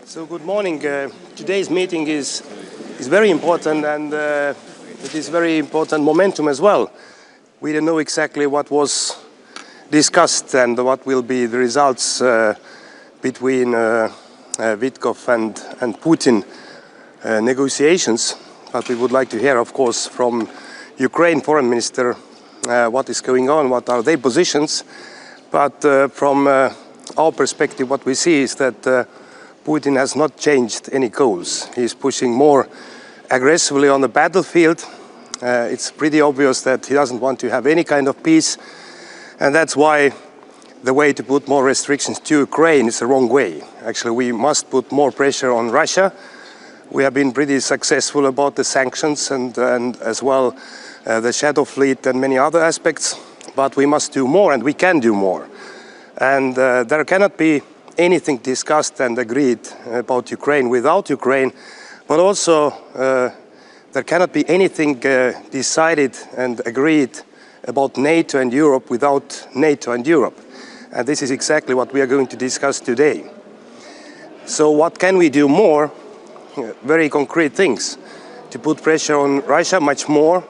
So good morning. Today's meeting is very important, and it is very important momentum as well. We don't know exactly what was discussed and what will be the results between Witkoff and Putin negotiations, but we would like to hear, of course, from Ukraine Foreign Minister what is going on, what are their positions. But from our perspective, what we see is that Putin has not changed any goals. He is pushing more aggressively on the battlefield. It's pretty obvious that he doesn't want to have any kind of peace, and that's why the way to put more restrictions to Ukraine is the wrong way. Actually, we must put more pressure on Russia. We have been pretty successful about the sanctions and as well the Shadow Fleet and many other aspects, but we must do more, and we can do more. And there cannot be anything discussed and agreed about Ukraine without Ukraine, but also there cannot be anything decided and agreed about NATO and Europe without NATO and Europe. And this is exactly what we are going to discuss today. So what can we do more? Very concrete things. To put pressure on Russia much more.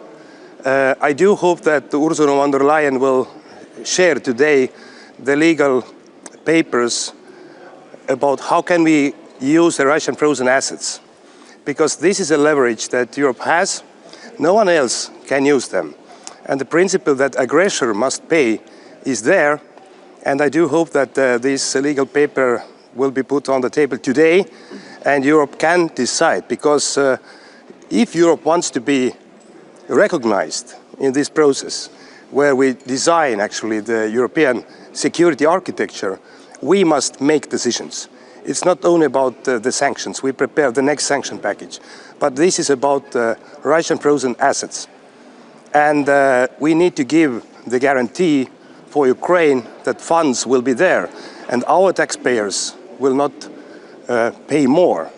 I do hope that Ursula von der Leyen will share today the legal papers about how can we use the Russian frozen assets. Because this is a leverage that Europe has. No one else can use them. And the principle that aggressor must pay is there. And I do hope that this legal paper will be put on the table today and Europe can decide. Because if Europe wants to be recognized in this process, where we design actually the European security architecture, we must make decisions. It's not only about the sanctions. We prepare the next sanction package. But this is about Russian frozen assets. And we need to give the guarantee for Ukraine that funds will be there. And our taxpayers will not pay more,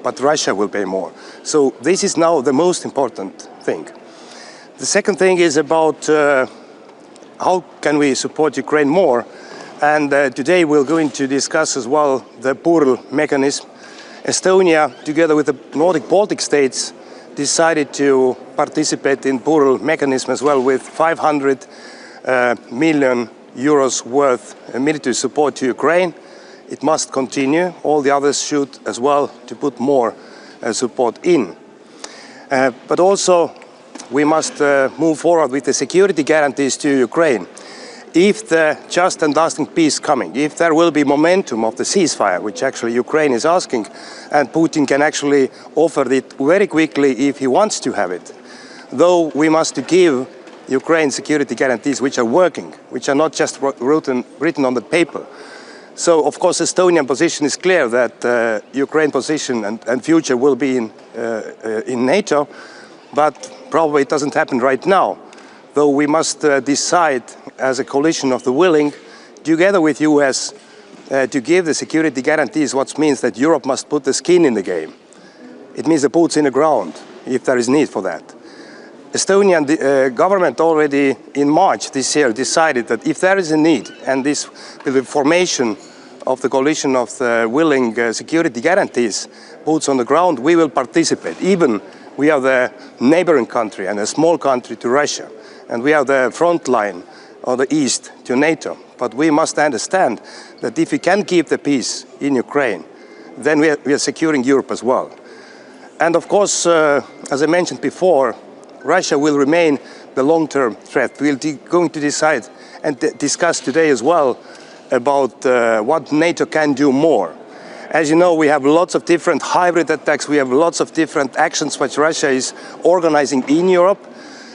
but Russia will pay more. So this is now the most important thing. The second thing is about how can we support Ukraine more. And today we're going to discuss as well the PURL mechanism. Estonia, together with the Nordic Baltic states, decided to participate in PURL mechanism as well with 500 million euros worth military support to Ukraine. It must continue. All the others should as well to put more support in. But also we must move forward with the security guarantees to Ukraine. If the just and lasting peace coming, if there will be momentum of the ceasefire, which actually Ukraine is asking, and Putin can actually offer it very quickly if he wants to have it, though we must give Ukraine security guarantees which are working, which are not just written on the paper. So, of course, Estonian position is clear that Ukraine position and future will be in NATO, but probably it doesn't happen right now. Though we must decide as a coalition of the willing, together with US, to give the security guarantees, what means that Europe must put the skin in the game. It means the boots in the ground, if there is need for that. Estonian government already in March this year decided that if there is a need, and this with the formation of the coalition of the willing security guarantees, boots on the ground, we will participate. Even we are the neighboring country and a small country to Russia. And we are the front line of the east to NATO. But we must understand that if we can keep the peace in Ukraine, then we are securing Europe as well. And of course, as I mentioned before, Russia will remain the long-term threat. We're going to decide and discuss today as well about what NATO can do more. As you know, we have lots of different hybrid attacks. We have lots of different actions which Russia is organizing in Europe.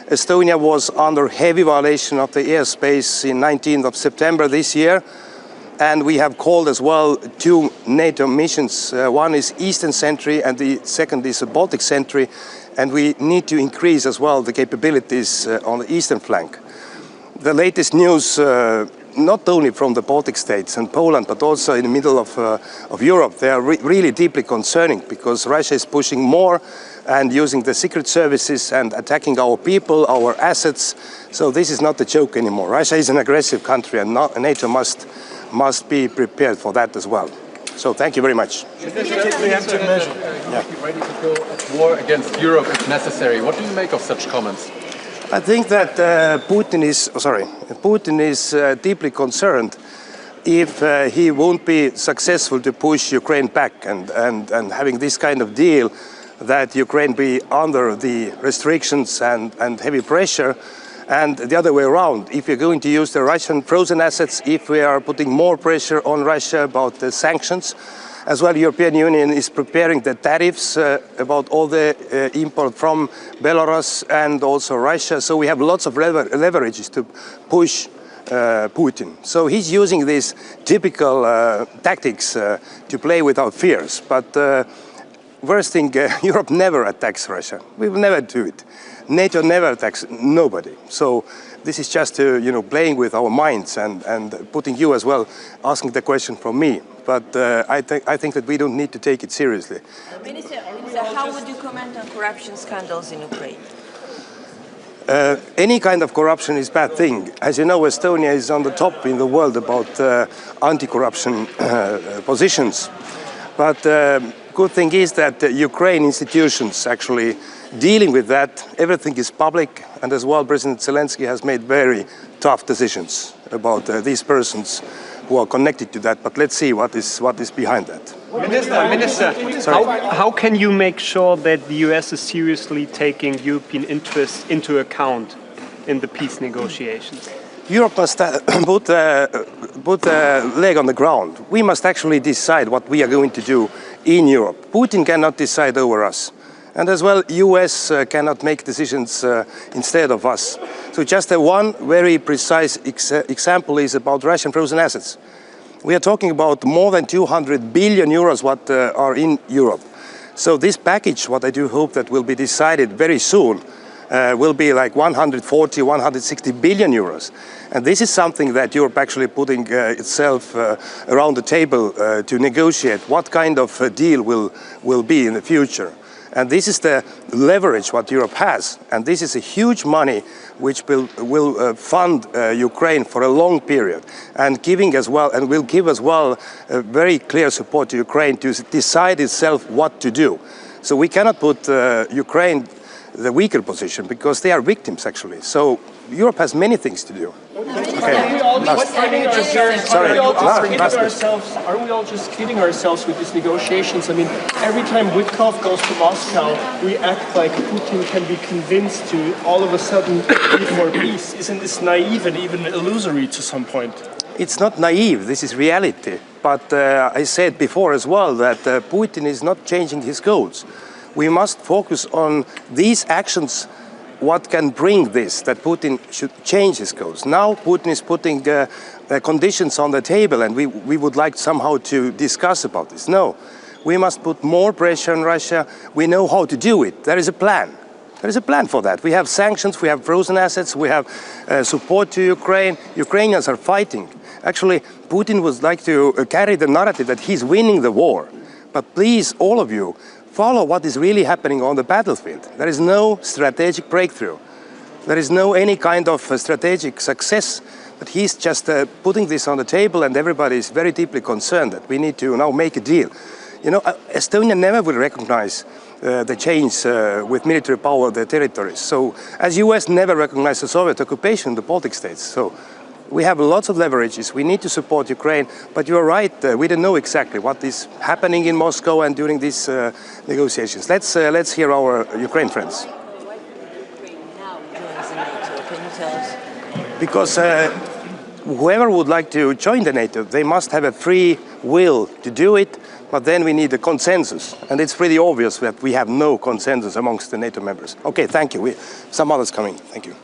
Estonia was under heavy violation of the airspace in 19th of September this year. And we have called as well 2 NATO missions. One is Eastern Sentry and the second is the Baltic Sentry. And we need to increase as well the capabilities on the eastern flank. The latest news, not only from the Baltic states and Poland, but also in the middle of Europe, they are really deeply concerning because Russia is pushing more and using the secret services and attacking our people, our assets. So this is not a joke anymore. Russia is an aggressive country, and NATO must be prepared for that as well. So thank you very much. Preemptive measure. Yeah. Ready to go at war against Europe if necessary. What do you make of such comments? I think that Putin is deeply concerned if he won't be successful to push Ukraine back and having this kind of deal that Ukraine be under the restrictions and heavy pressure, and the other way around. If you're going to use the Russian frozen assets, if we are putting more pressure on Russia about the sanctions, as well, the European Union is preparing the tariffs about all the import from Belarus and also Russia. So we have lots of leverages to push Putin. So he's using these typical tactics to play with our fears. But worst thing, Europe never attacks Russia. We will never do it. NATO never attacks nobody. So this is just playing with our minds and putting you as well, asking the question from me. But I think that we don't need to take it seriously. Minister, how would you comment on corruption scandals in Ukraine? Any kind of corruption is a bad thing. As you know, Estonia is on the top in the world about anti-corruption positions. But good thing is that Ukraine institutions actually dealing with that. Everything is public, and as well President Zelensky has made very tough decisions about these persons who are connected to that. But let's see what is behind that. Minister, how can you make sure that the US is seriously taking European interests into account in the peace negotiations? Europe must put a leg on the ground. We must actually decide what we are going to do in Europe. Putin cannot decide over us. And as well, US cannot make decisions instead of us. So just one very precise example is about Russian frozen assets. We are talking about more than 200 billion euros what are in Europe. So this package, what I do hope that will be decided very soon, will be like 140, 160 billion euros. And this is something that Europe actually putting itself around the table to negotiate what kind of deal will be in the future. And this is the leverage what Europe has. And this is a huge money which will fund Ukraine for a long period, and giving as well, and will give as well a very clear support to Ukraine to decide itself what to do. So we cannot put Ukraine the weaker position, because they are victims actually. So Europe has many things to do. Okay. Are we all just kidding ourselves with these negotiations? I mean, every time Witkoff goes to Moscow, we act like Putin can be convinced to all of a sudden be for peace. Isn't this naive and even illusory to some point? It's not naive, this is reality. But I said before as well that Putin is not changing his goals. We must focus on these actions, what can bring this, that Putin should change his goals. Now Putin is putting conditions on the table, and we would like somehow to discuss about this. No, we must put more pressure on Russia. We know how to do it. There is a plan. There is a plan for that. We have sanctions, we have frozen assets, we have support to Ukraine. Ukrainians are fighting. Actually, Putin would like to carry the narrative that he's winning the war. But please, all of you, follow what is really happening on the battlefield. There is no strategic breakthrough. There is no any kind of strategic success. But he's just putting this on the table, and everybody is very deeply concerned that we need to now make a deal. You know, Estonia never will recognize the change with military power of their territories. So, as US never recognized the Soviet occupation in the Baltic states. So, we have lots of leverages. We need to support Ukraine, but you are right. We don't know exactly what is happening in Moscow and during these negotiations. Let's hear our Ukraine friends. Why Ukraine now joins the NATO? Can you tell us? Because whoever would like to join the NATO, they must have a free will to do it. But then we need a consensus, and it's pretty obvious that we have no consensus amongst the NATO members. Okay, thank you. Some others coming. Thank you.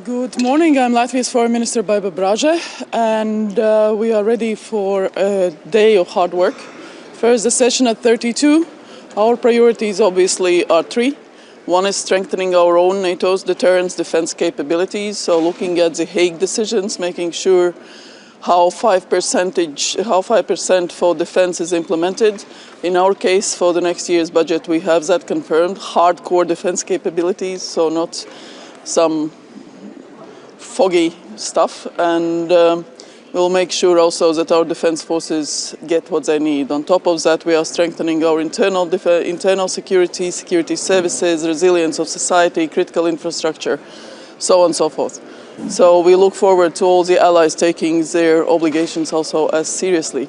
Good morning. I'm Latvia's Foreign Minister Baiba Braže, and we are ready for a day of hard work. First, the session at 32. Our priorities obviously are three. One is strengthening our own NATO's deterrence defense capabilities, so looking at the Hague decisions, making sure how 5% for defense is implemented. In our case, for the next year's budget, we have that confirmed, hardcore defense capabilities, so not some foggy stuff, and we'll make sure also that our defense forces get what they need. On top of that, we are strengthening our internal security, security services, resilience of society, critical infrastructure, so on and so forth. So we look forward to all the allies taking their obligations also as seriously.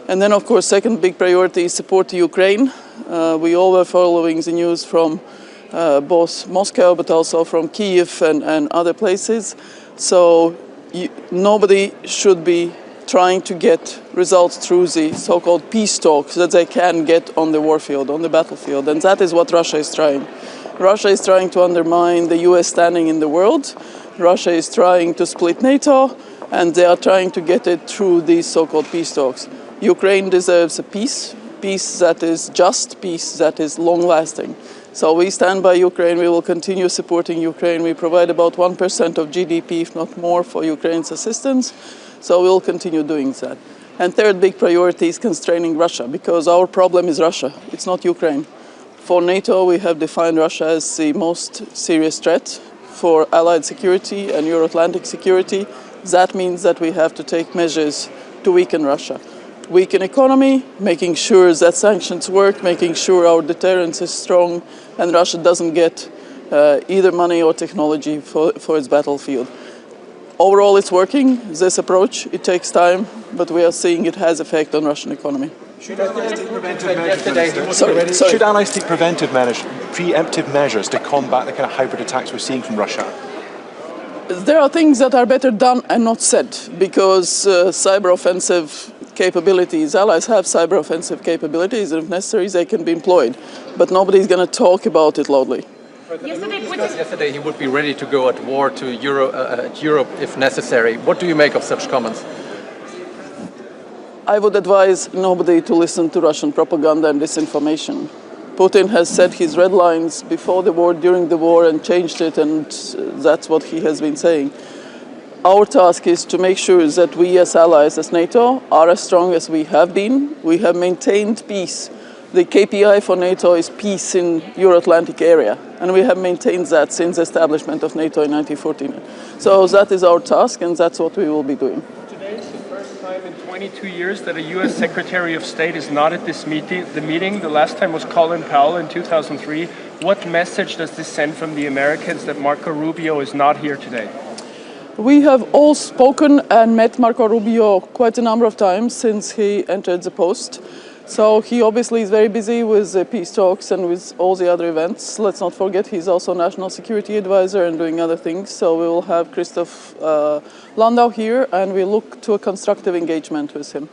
And then, of course, second big priority is support to Ukraine. We all were following the news from both Moscow, but also from Kyiv and other places. So nobody should be trying to get results through the so-called peace talks that they can get on the warfield, on the battlefield. And that is what Russia is trying. Russia is trying to undermine the US standing in the world. Russia is trying to split NATO, and they are trying to get it through these so-called peace talks. Ukraine deserves a peace that is just, peace that is long-lasting. So we stand by Ukraine. We will continue supporting Ukraine. We provide about 1% of GDP, if not more, for Ukraine's assistance. So we will continue doing that. And third big priority is constraining Russia, because our problem is Russia. It's not Ukraine. For NATO, we have defined Russia as the most serious threat for Allied security and Euro-Atlantic security. That means that we have to take measures to weaken Russia. Weaken economy, making sure that sanctions work, making sure our deterrence is strong, and Russia doesn't get either money or technology for its battlefield. Overall, it's working, this approach. It takes time, but we are seeing it has effect on Russian economy. Should allies take preventive measures, Should allies take preemptive measures to combat the kind of hybrid attacks we're seeing from Russia? There are things that are better done and not said, because cyber offensive capabilities, allies have cyber offensive capabilities, and if necessary, they can be employed. But nobody's going to talk about it loudly. Yesterday he would be ready to go at war to Europe if necessary. What do you make of such comments? I would advise nobody to listen to Russian propaganda and disinformation. Putin has set his red lines before the war, during the war, and changed it, and that's what he has been saying. Our task is to make sure that we as allies, as NATO, are as strong as we have been. We have maintained peace. The KPI for NATO is peace in Euro-Atlantic area, and we have maintained that since the establishment of NATO in 1914. So that is our task, and that's what we will be doing. Today is the first time in 22 years that a U.S. Secretary of State is not at this meeting. The last time was Colin Powell in 2003. What message does this send from the Americans that Marco Rubio is not here today? We have all spoken and met Marco Rubio quite a number of times since he entered the post. So he obviously is very busy with the peace talks and with all the other events. Let's not forget he's also National Security Advisor and doing other things. So we will have Christoph Landau here, and we look to a constructive engagement with him.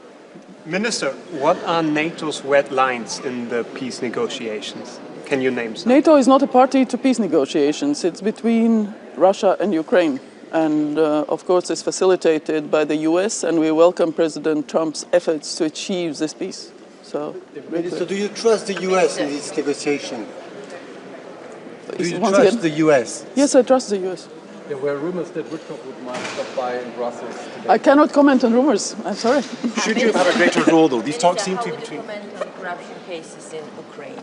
Minister, what are NATO's red lines in the peace negotiations? Can you name some? NATO is not a party to peace negotiations. It's between Russia and Ukraine. And of course, it's facilitated by the US, and we welcome President Trump's efforts to achieve this peace. So, do you trust the US in this negotiation? Do you once trust again, the US? Yes, I trust the US. There were rumors that Woodcock might stop by in Brussels today. I cannot comment on rumors. I'm sorry. Should you have a greater role, though? These talks seem to be between... How would you comment on corruption cases in Ukraine?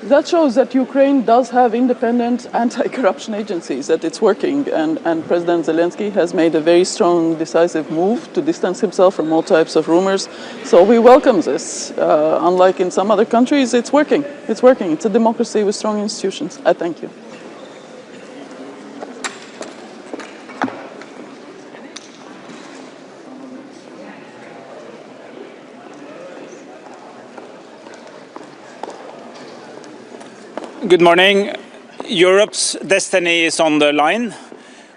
That shows that Ukraine does have independent anti-corruption agencies, that it's working, and President Zelensky has made a very strong, decisive move to distance himself from all types of rumors. So we welcome this. Unlike in some other countries, it's working. It's working. It's a democracy with strong institutions. I thank you. Good morning. Europe's destiny is on the line.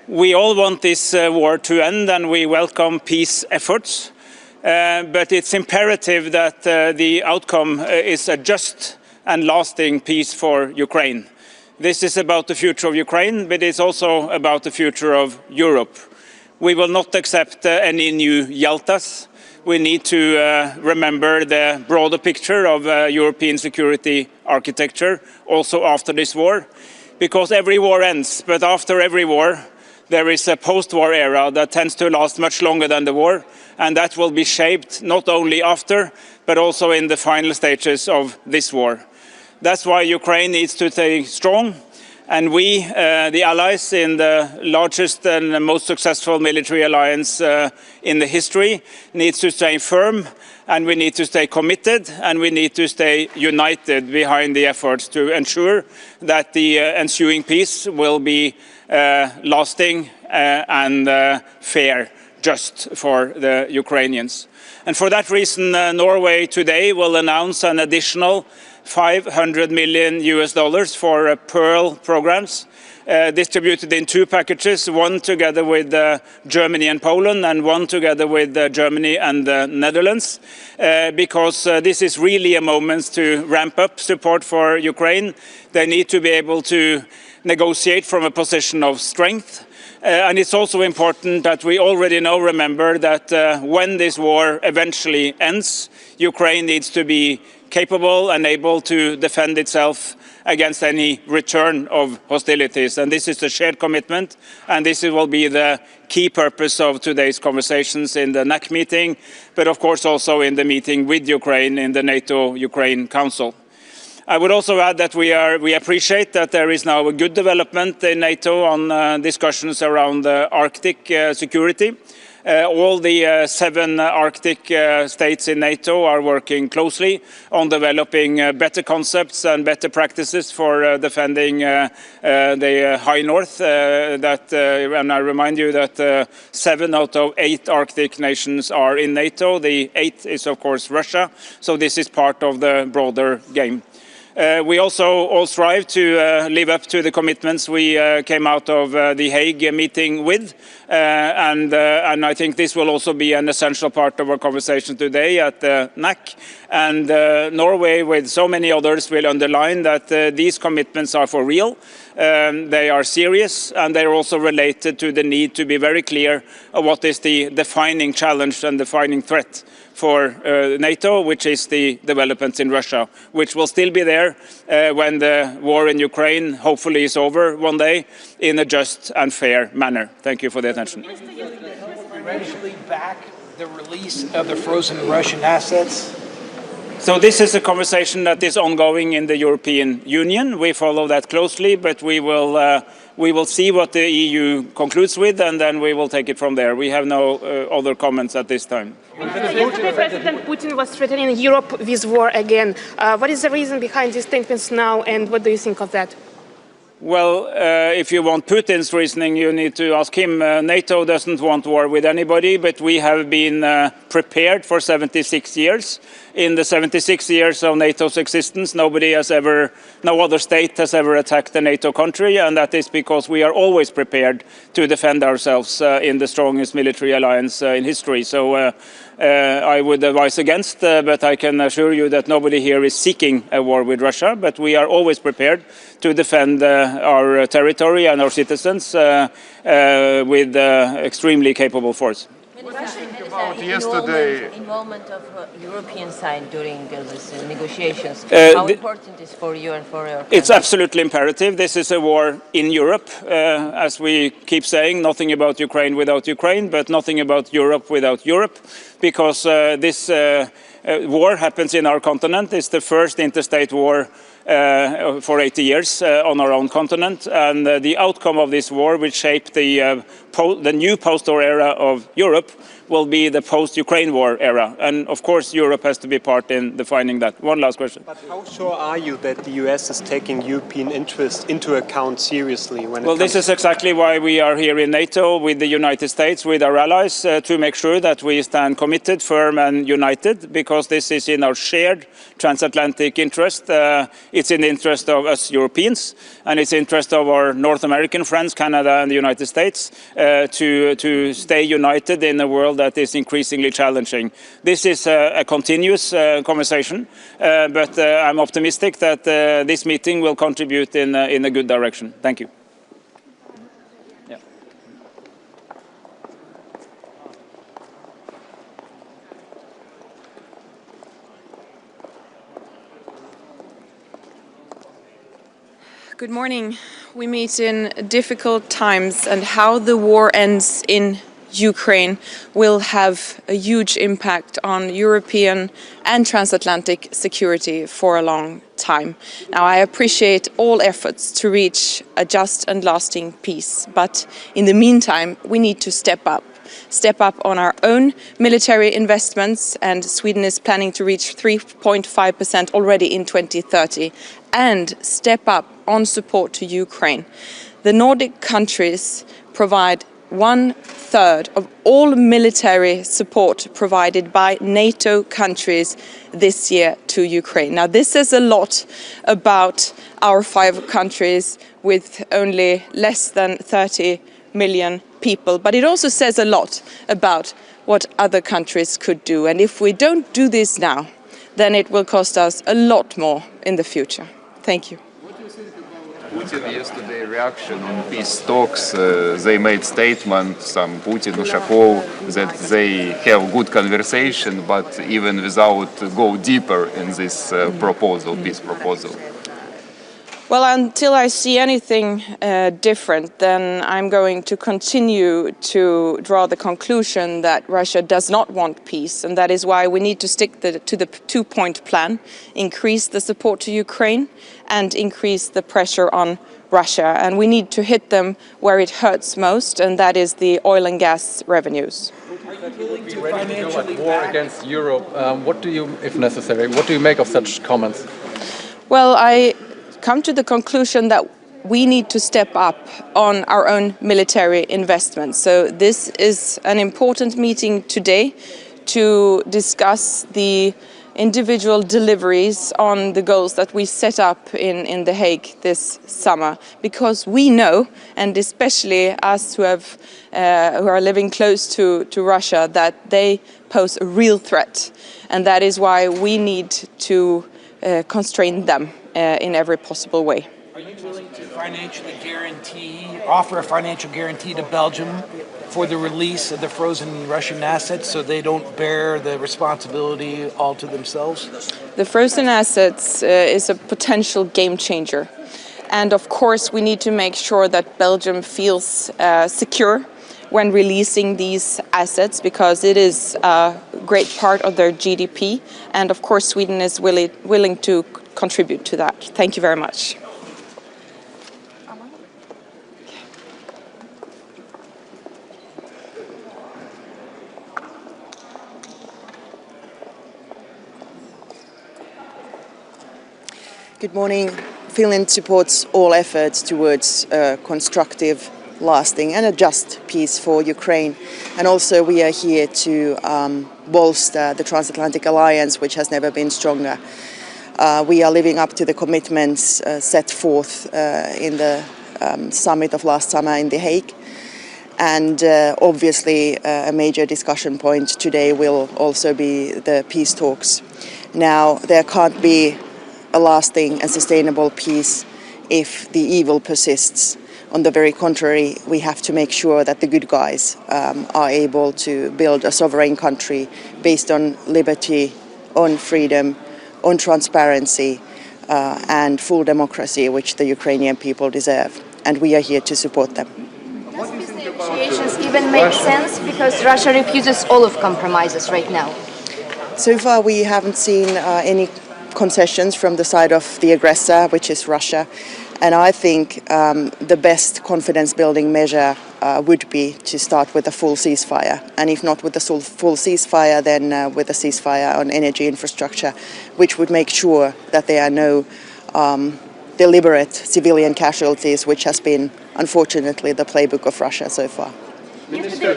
We all want this war to end, and we welcome peace efforts. But it's imperative that the outcome is a just and lasting peace for Ukraine. This is about the future of Ukraine, but it's also about the future of Europe. We will not accept any new Yaltas. we need to remember the broader picture of European security architecture also after this war, because every war ends, but after every war there is a post-war era that tends to last much longer than the war, and that will be shaped not only after, but also in the final stages of this war. That's why Ukraine needs to stay strong, and we, the allies in the largest and most successful military alliance in the history, needs to stay firm, and we need to stay committed, and we need to stay united behind the efforts to ensure that the ensuing peace will be lasting and fair, just for the Ukrainians. And for that reason, Norway today will announce an additional $500 million for Pearl programs, distributed in 2 packages, one together with Germany and Poland, and one together with Germany and the Netherlands, because this is really a moment to ramp up support for Ukraine. They need to be able to negotiate from a position of strength. And it's also important that we already now remember that when this war eventually ends, Ukraine needs to be capable and able to defend itself against any return of hostilities. And this is a shared commitment, and this will be the key purpose of today's conversations in the NAC meeting, but of course also in the meeting with Ukraine in the NATO-Ukraine Council. I would also add that we appreciate that there is now a good development in NATO on discussions around Arctic security. All the 7 Arctic states in NATO are working closely on developing better concepts and better practices for defending the high north. And I remind you that 7 out of 8 Arctic nations are in NATO. The 8th is, of course, Russia. So this is part of the broader game. We also all strive to live up to the commitments we came out of the Hague meeting with, and I think this will also be an essential part of our conversation today at the NAC. And Norway, with so many others, will underline that these commitments are for real. They are serious, and they are also related to the need to be very clear of what is the defining challenge and defining threat for NATO, which is the developments in Russia, which will still be there when the war in Ukraine hopefully is over one day in a just and fair manner. Thank you for the attention. Eventually back the release of the frozen Russian assets? So this is a conversation that is ongoing in the European Union. We follow that closely, but we will see what the EU concludes with, and then we will take it from there. We have no other comments at this time. Yesterday, President Putin was threatening Europe with war again. What is the reason behind these statements now, and what do you think of that? Well, if you want Putin's reasoning, you need to ask him. NATO doesn't want war with anybody, but we have been prepared for 76 years. In the 76 years of NATO's existence, no other state has ever attacked a NATO country, and that is because we are always prepared to defend ourselves in the strongest military alliance in history. So I would advise against, but I can assure you that nobody here is seeking a war with Russia, but we are always prepared to defend our territory and our citizens with extremely capable force. Involvement of European side during these negotiations. How important is for you and for your country? It's absolutely imperative. This is a war in Europe, as we keep saying. Nothing about Ukraine without Ukraine, but nothing about Europe without Europe, because this war happens in our continent. It's the first interstate war for 80 years on our own continent, and the outcome of this war will shape the new post-war era of Europe will be the post-Ukraine war era, and of course Europe has to be part in defining that. One last question. But how sure are you that the US is taking European interests into account seriously? Well, this is exactly why we are here in NATO with the United States, with our allies, to make sure that we stand committed, firm and united, because this is in our shared transatlantic interest. It's in the interest of us Europeans, and it's in the interest of our North American friends, Canada and the United States, to stay united in a world that is increasingly challenging. This is a continuous conversation, but I'm optimistic that this meeting will contribute in a good direction. Thank you. Good morning. We meet in difficult times, and how the war ends in Ukraine will have a huge impact on European and transatlantic security for a long time. Now, I appreciate all efforts to reach a just and lasting peace, but in the meantime, we need to step up on our own military investments, and Sweden is planning to reach 3.5% already in 2030, and step up on support to Ukraine. The Nordic countries provide 1/3 of all military support provided by NATO countries this year to Ukraine. Now, this says a lot about our 5 countries with only less than 30 million people, but it also says a lot about what other countries could do. And if we don't do this now, then it will cost us a lot more in the future. Thank you. Putin yesterday reaction on peace talks, they made statement, some Putin, Ushakov, that they have good conversation, but even without go deeper in this proposal, peace proposal. Well, until I see anything different, then I'm going to continue to draw the conclusion that Russia does not want peace, and that is why we need to stick to the 2-point plan, increase the support to Ukraine and increase the pressure on Russia. And we need to hit them where it hurts most, and that is the oil and gas revenues. Be ready to go at war against Europe. What do you, if necessary, what do you make of such comments? Well, I come to the conclusion that we need to step up on our own military investments. So this is an important meeting today to discuss the individual deliveries on the goals that we set up in The Hague this summer, because we know, and especially us who are living close to Russia, that they pose a real threat, and that is why we need to constrain them in every possible way. Are you willing to offer a financial guarantee to Belgium for the release of the frozen Russian assets so they don't bear the responsibility all to themselves? The frozen assets is a potential game changer. And of course, we need to make sure that Belgium feels secure when releasing these assets, because it is a great part of their GDP. And of course, Sweden is willing to contribute to that. Thank you very much. Good morning. Finland supports all efforts towards constructive, lasting and a just peace for Ukraine. And also we are here to bolster the transatlantic alliance, which has never been stronger. We are living up to the commitments set forth in the summit of last summer in The Hague. And obviously a major discussion point today will also be the peace talks. Now, there can't be a lasting and sustainable peace if the evil persists. On the very contrary, we have to make sure that the good guys are able to build a sovereign country based on liberty, on freedom, on transparency and full democracy, which the Ukrainian people deserve. And we are here to support them. Does peace negotiations even make sense, because Russia refuses all of compromises right now? So far we haven't seen any concessions from the side of the aggressor, which is Russia. And I think the best confidence-building measure would be to start with a full ceasefire. And if not with a full ceasefire, then with a ceasefire on energy infrastructure, which would make sure that there are no deliberate civilian casualties, which has been, unfortunately, the playbook of Russia so far. Minister,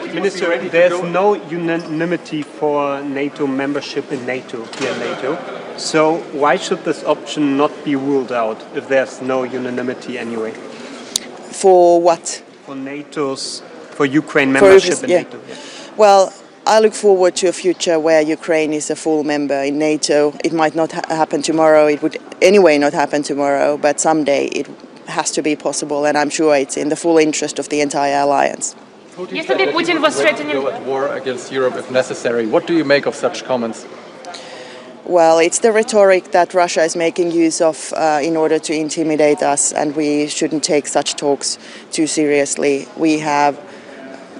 there's no unanimity for NATO membership in NATO, here in NATO. So why should this option not be ruled out if there's no unanimity anyway? For what? For Ukraine membership in NATO. Yeah. Well, I look forward to a future where Ukraine is a full member in NATO. It might not happen tomorrow. It would anyway not happen tomorrow, but someday it has to be possible, and I'm sure it's in the full interest of the entire alliance. Yesterday, Putin was threatening to go at war against Europe if necessary. What do you make of such comments? Well, it's the rhetoric that Russia is making use of in order to intimidate us, and we shouldn't take such talks too seriously. We have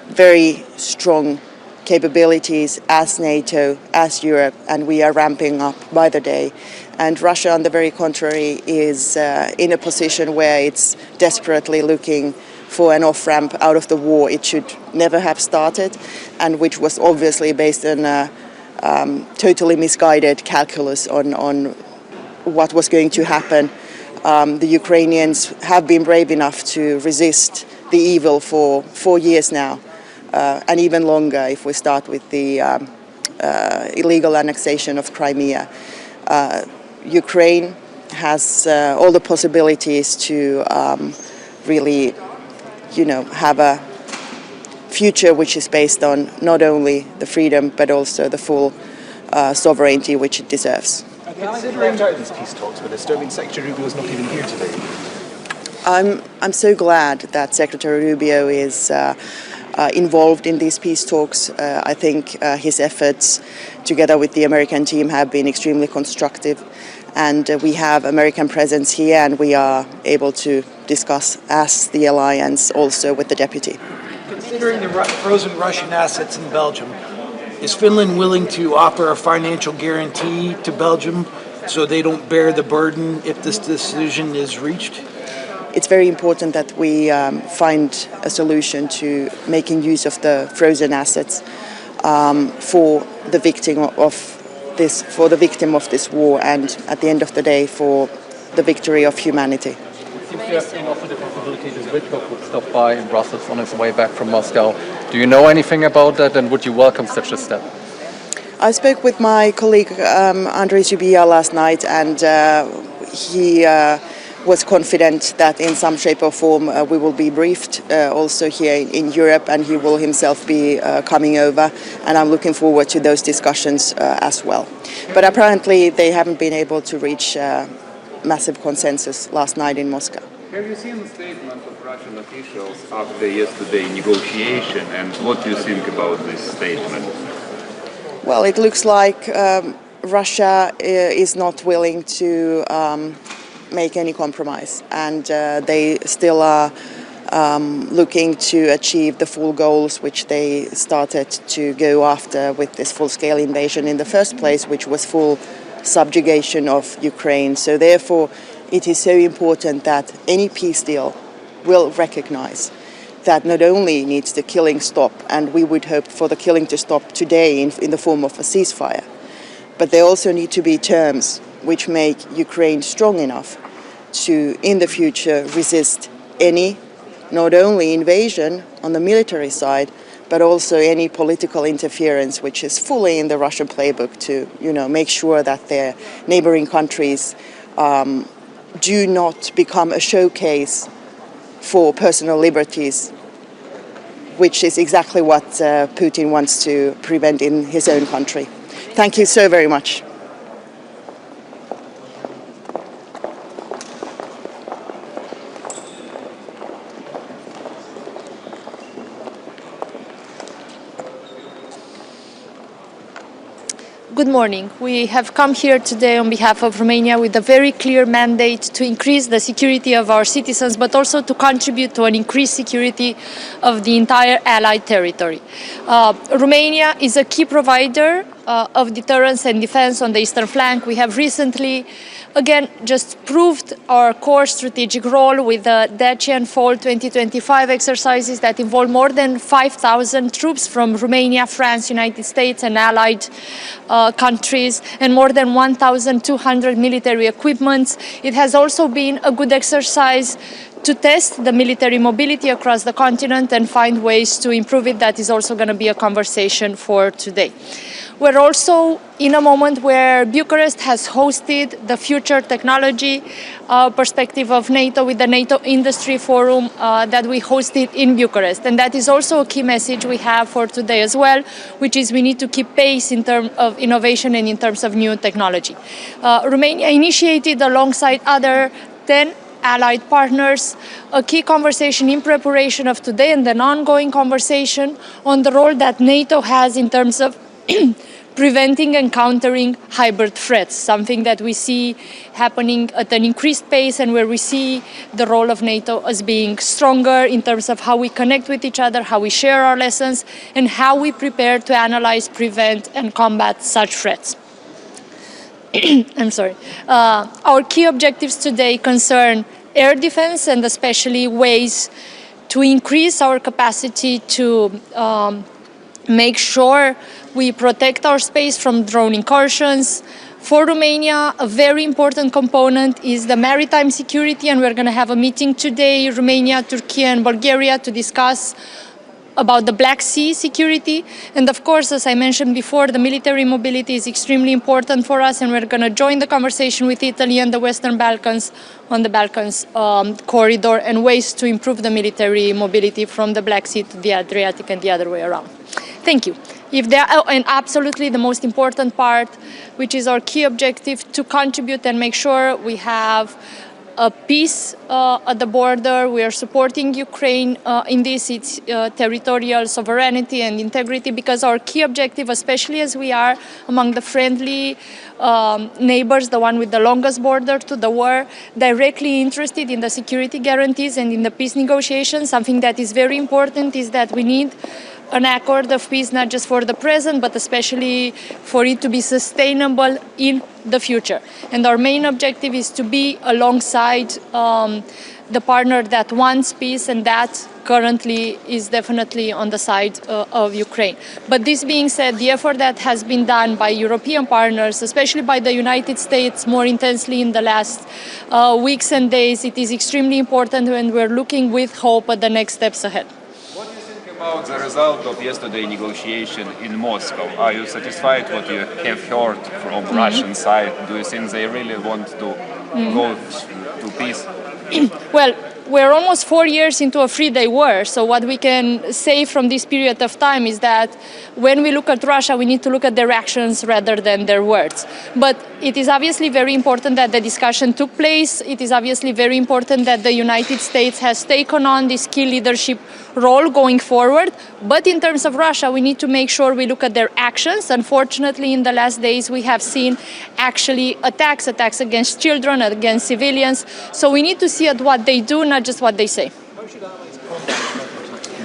very strong capabilities as NATO, as Europe, and we are ramping up by the day. And Russia, on the very contrary, is in a position where it's desperately looking for an off-ramp out of the war it should never have started, and which was obviously based on totally misguided calculus on what was going to happen. The Ukrainians have been brave enough to resist the evil for 4 years now, and even longer if we start with the illegal annexation of Crimea. Ukraine has all the possibilities to really, have a future which is based on not only the freedom but also the full sovereignty which it deserves. Considering out these peace talks, but Estonian Secretary Rubio is not even here today. I'm so glad that Secretary Rubio is involved in these peace talks. I think his efforts together with the American team have been extremely constructive, and we have American presence here, and we are able to discuss as the alliance also with the deputy. Considering the frozen Russian assets in Belgium, is Finland willing to offer a financial guarantee to Belgium so they don't bear the burden if this decision is reached? It's very important that we find a solution to making use of the frozen assets for the victim of this war, and at the end of the day for the victory of humanity. Seems to have been offered the possibility that Witkoff would stop by in Brussels on his way back from Moscow. Do you know anything about that, and would you welcome such a step? I spoke with my colleague Andrei Zubia last night, and he was confident that in some shape or form we will be briefed also here in Europe, and he will himself be coming over, and I'm looking forward to those discussions as well. But apparently they haven't been able to reach massive consensus last night in Moscow. Have you seen the statement of Russian officials after yesterday's negotiation, and what do you think about this statement? Well, it looks like Russia is not willing to make any compromise, and they still are looking to achieve the full goals which they started to go after with this full-scale invasion in the first place, which was full subjugation of Ukraine. So therefore it is so important that any peace deal will recognize that not only needs the killing stop, and we would hope for the killing to stop today in the form of a ceasefire, but there also need to be terms which make Ukraine strong enough to in the future resist any not only invasion on the military side, but also any political interference which is fully in the Russian playbook to, make sure that their neighboring countries do not become a showcase for personal liberties, which is exactly what Putin wants to prevent in his own country. Thank you so very much. Good morning. We have come here today on behalf of Romania with a very clear mandate to increase the security of our citizens, but also to contribute to an increased security of the entire allied territory. Romania is a key provider of deterrence and defense on the eastern flank. We have recently, again, just proved our core strategic role with the Dacian Fall 2025 exercises that involve more than 5,000 troops from Romania, France, United States and allied countries, and more than 1,200 military equipments. It has also been a good exercise to test the military mobility across the continent and find ways to improve it. That is also going to be a conversation for today. We're also in a moment where Bucharest has hosted the future technology perspective of NATO with the NATO Industry Forum that we hosted in Bucharest. And that is also a key message we have for today as well, which is we need to keep pace in terms of innovation and in terms of new technology. Romania initiated alongside other 10 allied partners a key conversation in preparation of today and an ongoing conversation on the role that NATO has in terms of preventing and countering hybrid threats, something that we see happening at an increased pace and where we see the role of NATO as being stronger in terms of how we connect with each other, how we share our lessons, and how we prepare to analyze, prevent, and combat such threats. I'm sorry. Our key objectives today concern air defense and especially ways to increase our capacity to make sure we protect our space from drone incursions. For Romania, a very important component is the maritime security, and we're going to have a meeting today, Romania, Turkey, and Bulgaria, to discuss about the Black Sea security. And of course, as I mentioned before, the military mobility is extremely important for us, and we're going to join the conversation with Italy and the Western Balkans on the Balkans corridor and ways to improve the military mobility from the Black Sea to the Adriatic and the other way around. Thank you. And absolutely the most important part, which is our key objective, to contribute and make sure we have a peace at the border. We are supporting Ukraine in this, its territorial sovereignty and integrity, because our key objective, especially as we are among the friendly neighbors, the one with the longest border to the war, directly interested in the security guarantees and in the peace negotiations. Something that is very important is that we need an accord of peace, not just for the present, but especially for it to be sustainable in the future. And our main objective is to be alongside the partner that wants peace, and that currently is definitely on the side of Ukraine. But this being said, the effort that has been done by European partners, especially by the United States more intensely in the last weeks and days, it is extremely important, and we're looking with hope at the next steps ahead. About the result of yesterday's negotiation in Moscow, are you satisfied what you have heard from Russian side? Do you think they really want to go to peace? Well, we're almost 4 years into a three-day war, so what we can say from this period of time is that when we look at Russia, we need to look at their actions rather than their words. But it is obviously very important that the discussion took place. It is obviously very important that the United States has taken on this key leadership role going forward. But in terms of Russia, we need to make sure we look at their actions. Unfortunately, in the last days, we have seen actually attacks against children, against civilians. So we need to see at what they do, not just what they say.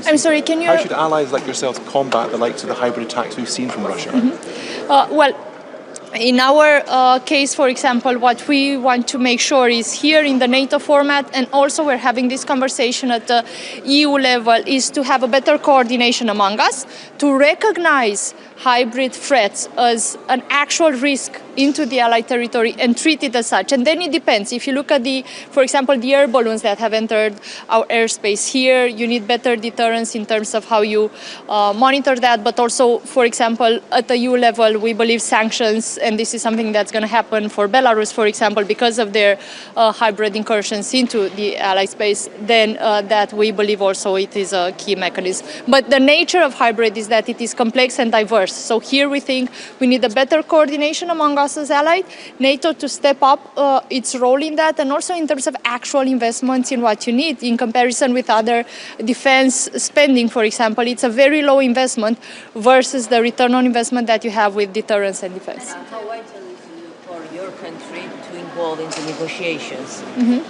I'm sorry, can you... How should allies like yourselves combat the likes of the hybrid attacks we've seen from Russia? Well, in our case, for example, what we want to make sure is here in the NATO format, and also we're having this conversation at the EU level, is to have a better coordination among us, to recognize hybrid threats as an actual risk into the Allied territory and treat it as such. And then it depends. If you look at for example, the air balloons that have entered our airspace here, you need better deterrence in terms of how you monitor that. But also, for example, at the EU level, we believe sanctions, and this is something that's going to happen for Belarus, for example, because of their hybrid incursions into the Allied space, then that we believe also it is a key mechanism. But the nature of hybrid is that it is complex and diverse. So here we think we need a better coordination among us as allies, NATO to step up its role in that, and also in terms of actual investments in what you need in comparison with other defense spending, for example. It's a very low investment versus the return on investment that you have with deterrence and defense. How vital is it for your country to involve in the negotiations?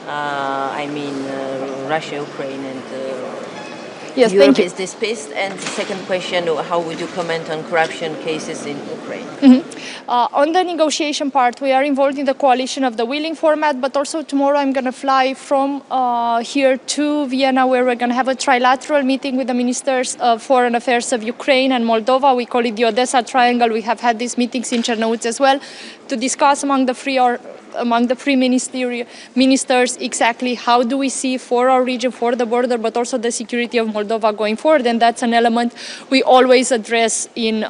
I mean, Russia, Ukraine, and yes, Europe is dispensed. And the second question, how would you comment on corruption cases in Ukraine? On the negotiation part, we are involved in the coalition of the willing format, but also tomorrow I'm going to fly from here to Vienna, where we're going to have a trilateral meeting with the ministers of foreign affairs of Ukraine and Moldova. We call it the Odessa Triangle. We have had these meetings in Czernowitz as well to discuss among the three ministers exactly how do we see for our region, for the border, but also the security of Moldova going forward. And that's an element we always address in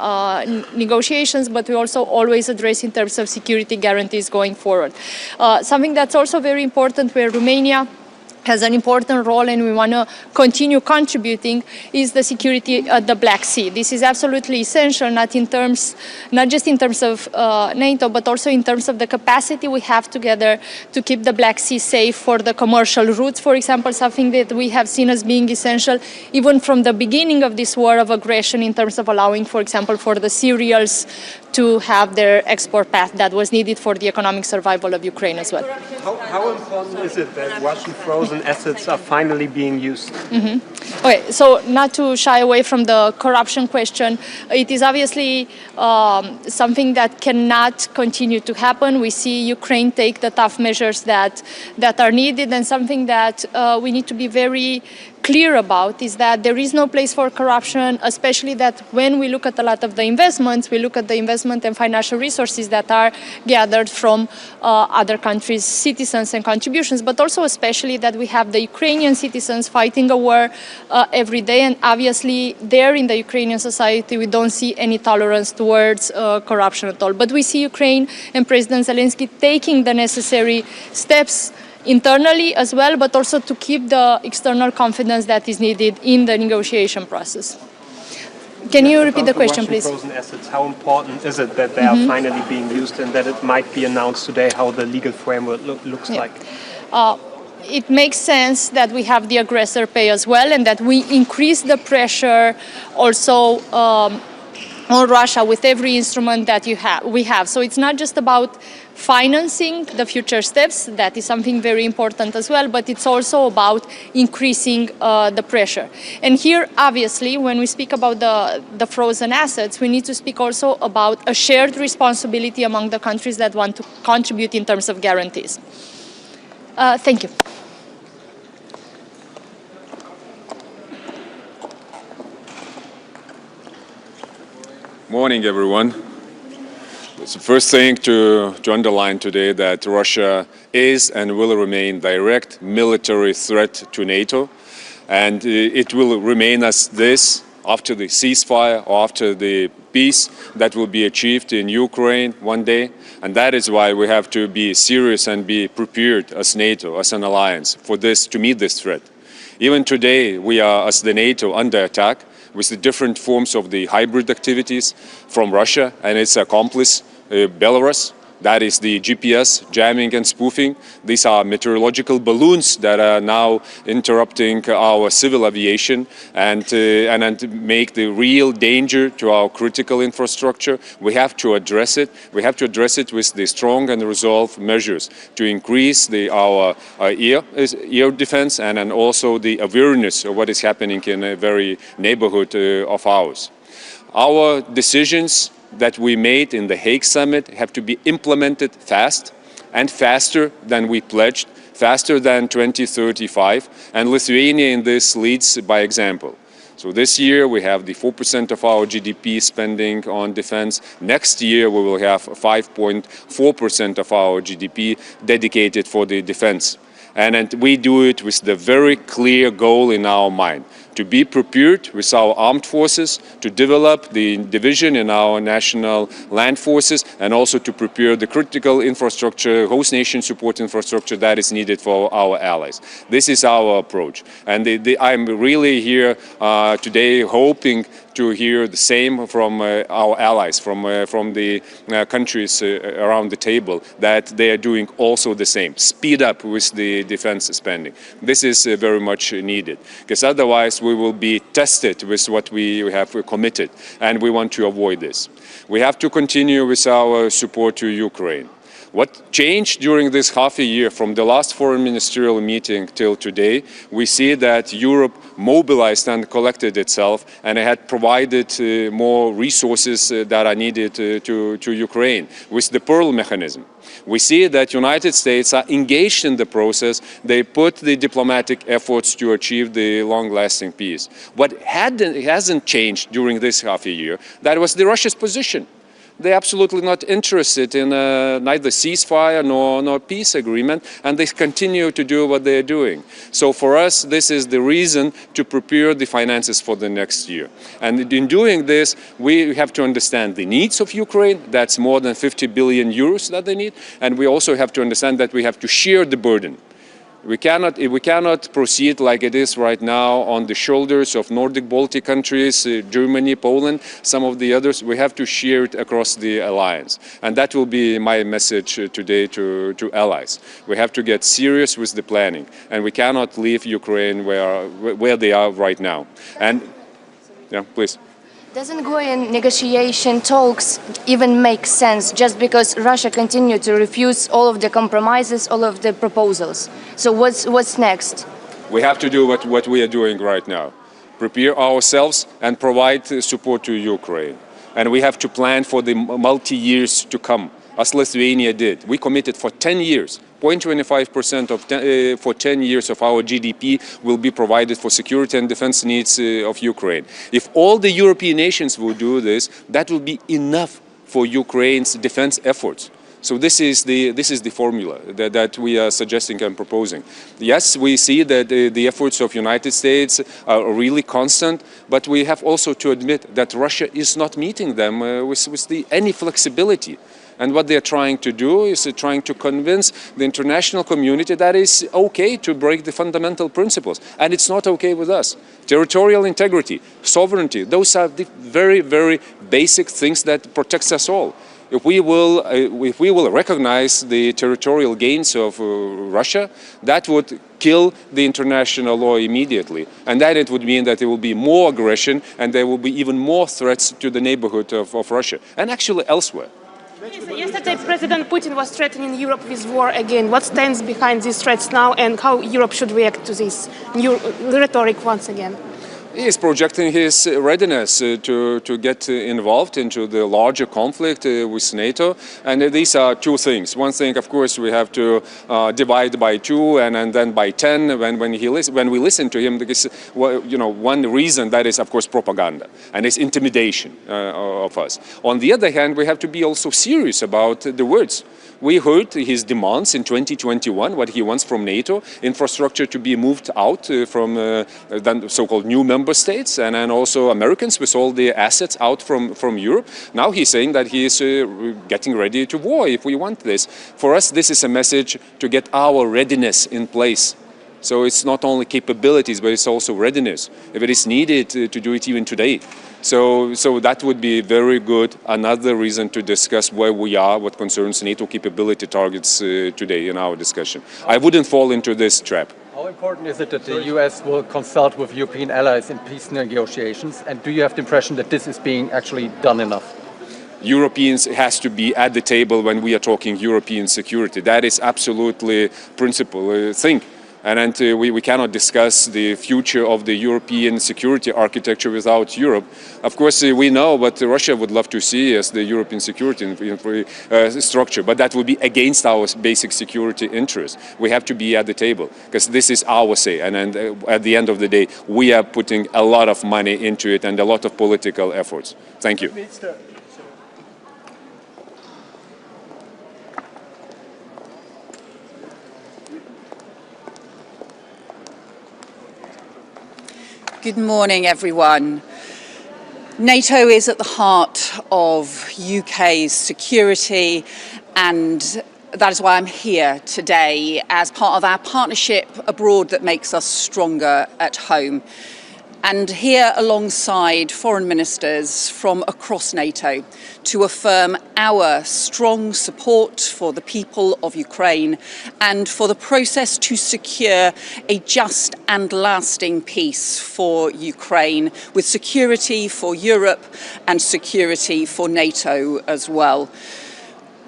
negotiations, but we also always address in terms of security guarantees going forward. Something that's also very important, where Romania has an important role and we want to continue contributing is the security at the Black Sea. This is absolutely essential, not just in terms of NATO, but also in terms of the capacity we have together to keep the Black Sea safe for the commercial routes, for example, something that we have seen as being essential even from the beginning of this war of aggression in terms of allowing, for example, for the cereals to have their export path that was needed for the economic survival of Ukraine as well. How important is it that Russian frozen assets are finally being used? Okay, so not to shy away from the corruption question, it is obviously something that cannot continue to happen. We see Ukraine take the tough measures that are needed, and something that we need to be very clear about is that there is no place for corruption, especially that when we look at a lot of the investments, we look at the investment and financial resources that are gathered from other countries' citizens and contributions, but also especially that we have the Ukrainian citizens fighting a war every day, and obviously there in the Ukrainian society we don't see any tolerance towards corruption at all. But we see Ukraine and President Zelensky taking the necessary steps internally as well, but also to keep the external confidence that is needed in the negotiation process. Can you repeat the question, please? Frozen assets, how important is it that they are finally being used and that it might be announced today how the legal framework looks like? It makes sense that we have the aggressor pay as well, and that we increase the pressure also on Russia with every instrument that we have. So it's not just about financing the future steps, that is something very important as well, but it's also about increasing the pressure. And here, obviously, when we speak about the frozen assets, we need to speak also about a shared responsibility among the countries that want to contribute in terms of guarantees. Thank you. Morning, everyone. It's the first thing to underline today that Russia is and will remain direct military threat to NATO, and it will remain as this after the ceasefire or after the peace that will be achieved in Ukraine one day. And that is why we have to be serious and be prepared as NATO, as an alliance, for this, to meet this threat. Even today, we are, as the NATO, under attack with the different forms of the hybrid activities from Russia and its accomplice, Belarus. That is the GPS jamming and spoofing. These are meteorological balloons that are now interrupting our civil aviation and make the real danger to our critical infrastructure. We have to address it. We have to address it with the strong and resolved measures to increase our air defense and also the awareness of what is happening in a very neighborhood of ours. Our decisions that we made in the Hague Summit have to be implemented fast and faster than we pledged, faster than 2035, and Lithuania in this leads by example. So this year we have the 4% of our GDP spending on defense. Next year we will have 5.4% of our GDP dedicated for the defense. And we do it with the very clear goal in our mind, to be prepared with our armed forces, to develop the division in our national land forces, and also to prepare the critical infrastructure, host nation support infrastructure that is needed for our allies. This is our approach. And I'm really here today hoping to hear the same from our allies, from the countries around the table, that they are doing also the same. Speed up with the defense spending. This is very much needed, because otherwise we will be tested with what we have committed, and we want to avoid this. We have to continue with our support to Ukraine. What changed during this half a year from the last foreign ministerial meeting till today, we see that Europe mobilized and collected itself and had provided more resources that are needed to Ukraine with the Pearl mechanism. We see that United States are engaged in the process. They put the diplomatic efforts to achieve the long-lasting peace. What hasn't changed during this half a year, that was Russia's position. They're absolutely not interested in neither ceasefire nor peace agreement, and they continue to do what they're doing. So for us, this is the reason to prepare the finances for the next year. And in doing this, we have to understand the needs of Ukraine. That's more than 50 billion euros that they need. And we also have to understand that we have to share the burden. We cannot proceed like it is right now on the shoulders of Nordic Baltic countries, Germany, Poland, some of the others. We have to share it across the alliance. And that will be my message today to allies. We have to get serious with the planning. And we cannot leave Ukraine where they are right now. And, yeah, please. Doesn't going negotiation talks even make sense just because Russia continued to refuse all of the compromises, all of the proposals? So what's next? We have to do what we are doing right now. Prepare ourselves and provide support to Ukraine. And we have to plan for the multi-years to come, as Lithuania did. We committed for 10 years. 0.25% for 10 years of our GDP will be provided for security and defense needs of Ukraine. If all the European nations will do this, that will be enough for Ukraine's defense efforts. So this is the formula that we are suggesting and proposing. Yes, we see that the efforts of United States are really constant, but we have also to admit that Russia is not meeting them with any flexibility. And what they're trying to do is trying to convince the international community that it's okay to break the fundamental principles. And it's not okay with us. Territorial integrity, sovereignty, those are the very, very basic things that protects us all. If we will recognize the territorial gains of Russia, that would kill the international law immediately. And then it would mean that there will be more aggression and there will be even more threats to the neighborhood of Russia and actually elsewhere. Yesterday, President Putin was threatening Europe with war again. What stands behind these threats now, and how Europe should react to this new rhetoric once again? He is projecting his readiness to get involved into the larger conflict with NATO. And these are two things. One thing, of course, we have to divide by 2 and then by 10 when we listen to him. Because, one reason that is, of course, propaganda and it's intimidation of us. On the other hand, we have to be also serious about the words. We heard his demands in 2021, what he wants from NATO, infrastructure to be moved out from the so-called new member states, and then also Americans with all the assets out from Europe. Now he's saying that he is getting ready to war if we want this. For us, this is a message to get our readiness in place. So it's not only capabilities, but it's also readiness, if it is needed to do it even today. So that would be very good, another reason to discuss where we are, what concerns NATO capability targets today in our discussion. I wouldn't fall into this trap. How important is it that the US will consult with European allies in peace negotiations? And do you have the impression that this is being actually done enough? Europeans has to be at the table when we are talking European security. That is absolutely principal thing. And we cannot discuss the future of the European security architecture without Europe. Of course, we know what Russia would love to see as the European security structure, but that would be against our basic security interests. We have to be at the table, because this is our say. And at the end of the day, we are putting a lot of money into it and a lot of political efforts. Thank you. Good morning, everyone. NATO is at the heart of UK's security, and that is why I'm here today as part of our partnership abroad that makes us stronger at home. And here alongside foreign ministers from across NATO to affirm our strong support for the people of Ukraine and for the process to secure a just and lasting peace for Ukraine, with security for Europe and security for NATO as well.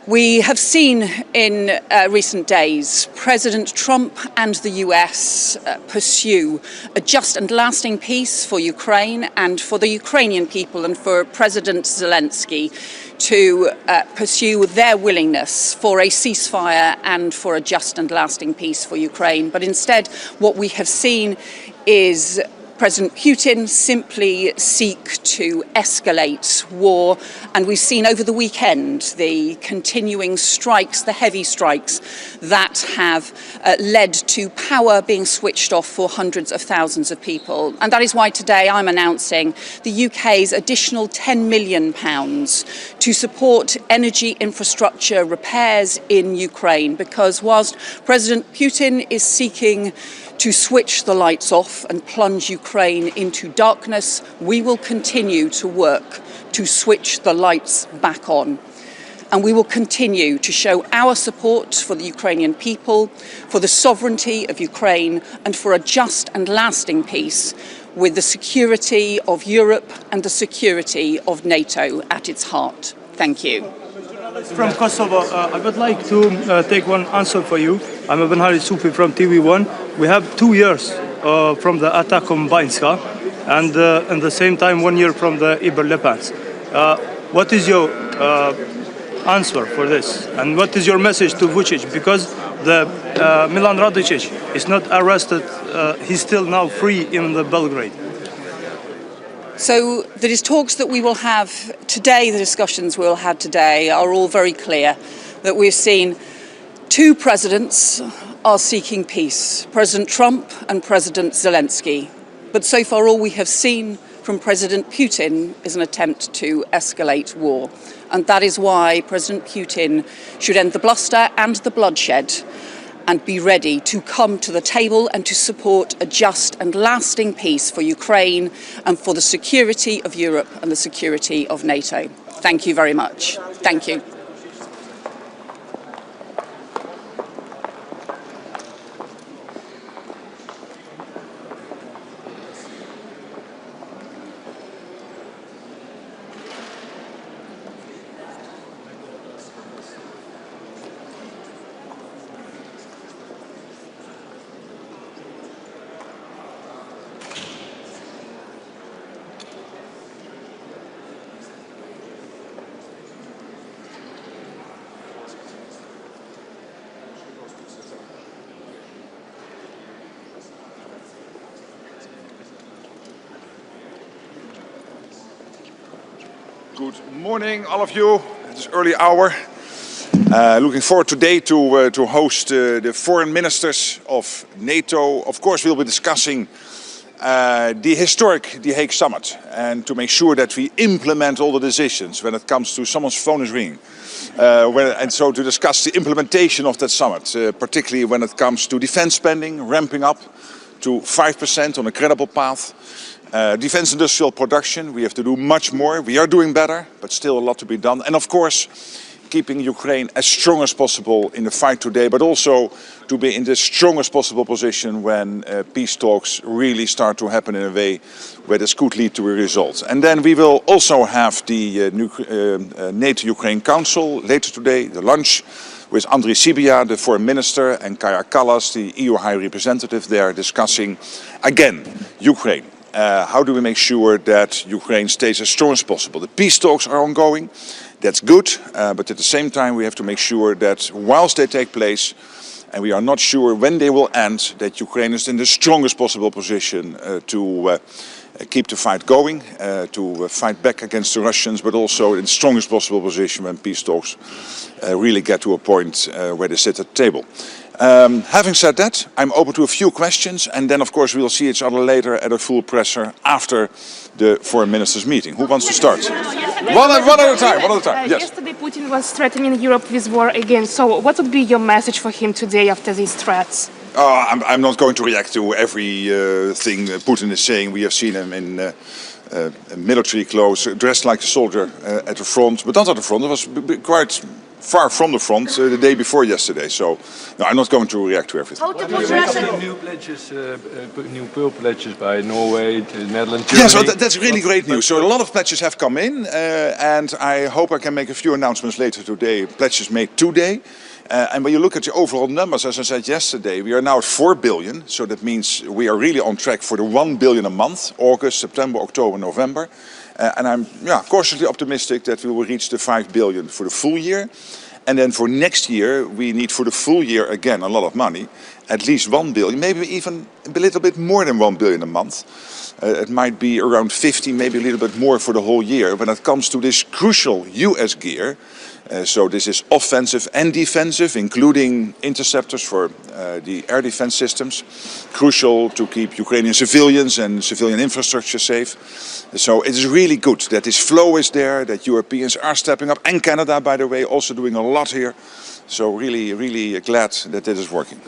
We have seen in recent days President Trump and the US pursue a just and lasting peace for Ukraine and for the Ukrainian people, and for President Zelensky to pursue their willingness for a ceasefire and for a just and lasting peace for Ukraine. But instead, what we have seen is President Putin simply seek to escalate war, and we've seen over the weekend the continuing strikes, the heavy strikes that have led to power being switched off for hundreds of thousands of people. And that is why today I'm announcing the UK's additional £10 million to support energy infrastructure repairs in Ukraine, because whilst President Putin is seeking to switch the lights off and plunge Ukraine into darkness, we will continue to work to switch the lights back on. And we will continue to show our support for the Ukrainian people, for the sovereignty of Ukraine, and for a just and lasting peace, with the security of Europe and the security of NATO at its heart. Thank you. From Kosovo, I would like to take one answer for you. I'm Ibn Hari Sufi from TV1. We have 2 years from the attack on Bainska, and at the same time 1 year from the Iber-Lepans. What is your answer for this? And what is your message to Vučić? Because the Milan Radicic is not arrested. He's still now free in the Belgrade. So the talks that we will have today, the discussions we'll have today, are all very clear that we've seen two presidents are seeking peace, President Trump and President Zelensky. But so far all we have seen from President Putin is an attempt to escalate war. And that is why President Putin should end the bluster and the bloodshed and be ready to come to the table and to support a just and lasting peace for Ukraine and for the security of Europe and the security of NATO. Thank you very much. Thank you. Good morning, all of you. It's early hour. Looking forward today to host the foreign ministers of NATO. Of course, we'll be discussing the historic The Hague summit and to make sure that we implement all the decisions when it comes to someone's phone is ringing. And so to discuss the implementation of that summit, particularly when it comes to defense spending, ramping up to 5% on a credible path. Defense industrial production, we have to do much more. We are doing better, but still a lot to be done. And of course, keeping Ukraine as strong as possible in the fight today, but also to be in the strongest possible position when peace talks really start to happen in a way where this could lead to a result. And then we will also have the NATO-Ukraine Council later today, the lunch, with Andriy Sybiha, the foreign minister, and Kaja Kallas, the EU High Representative, there discussing, again, Ukraine. How do we make sure that Ukraine stays as strong as possible? The peace talks are ongoing, that's good, but at the same time we have to make sure that whilst they take place, and we are not sure when they will end, that Ukraine is in the strongest possible position to keep the fight going, to fight back against the Russians, but also in the strongest possible position when peace talks really get to a point where they sit at the table. Having said that, I'm open to a few questions, and then of course we'll see each other later at a full presser after the foreign ministers meeting. Who wants to start? One at a time, yes. Yesterday Putin was threatening Europe with war again, so what would be your message for him today after these threats? I'm not going to react to everything Putin is saying. We have seen him in military clothes, dressed like a soldier at the front, but not at the front. It was quite far from the front the day before yesterday. So no, I'm not going to react to everything. New pledges by Norway, the Netherlands, Germany. Yeah, so that's really great news. So a lot of pledges have come in, and I hope I can make a few announcements later today. Pledges made today. And when you look at the overall numbers, as I said yesterday, we are now at 4 billion. So that means we are really on track for the 1 billion a month, August, September, October, November. And I'm cautiously optimistic that we will reach the 5 billion for the full year. And then for next year, we need for the full year, again, a lot of money. at least 1 billion, maybe even a little bit more than 1 billion a month. It might be around 50, maybe a little bit more for the whole year when it comes to this crucial US gear. So this is offensive and defensive, including interceptors for the air defense systems. Crucial to keep Ukrainian civilians and civilian infrastructure safe. So it is really good that this flow is there, that Europeans are stepping up, and Canada, by the way, also doing a lot here. So really, really glad that this is working.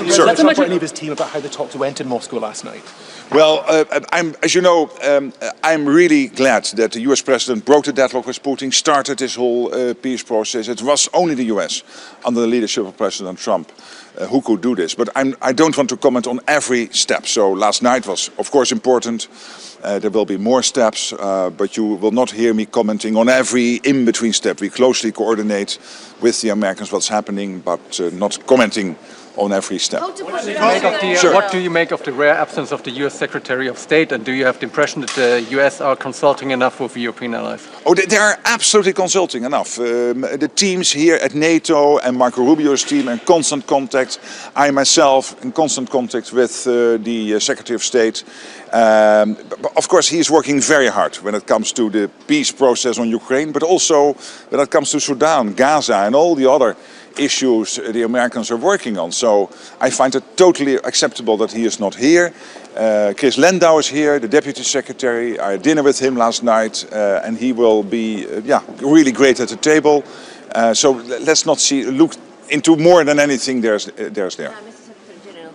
Sir, let's talk about any of his team about how the talks went in Moscow last night. Well, as you know, I'm really glad that the US president broke the deadlock with Putin, started this whole peace process. It was only the US, under the leadership of President Trump, who could do this. But I don't want to comment on every step. So last night was, of course, important. There will be more steps, but you will not hear me commenting on every in-between step. We closely coordinate with the Americans what's happening, but not commenting on every step. What do you make of the rare absence of the US Secretary of State, and do you have the impression that the US are consulting enough with European allies? Oh, they are absolutely consulting enough. The teams here at NATO and Marco Rubio's team are in constant contact. I myself in constant contact with the Secretary of State. Of course, he is working very hard when it comes to the peace process on Ukraine, but also when it comes to Sudan, Gaza and all the other issues the Americans are working on. So I find it totally acceptable that he is not here. Chris Lendau is here, the Deputy Secretary. I had dinner with him last night, and he will be really great at the table. So let's not look into more than anything there's there.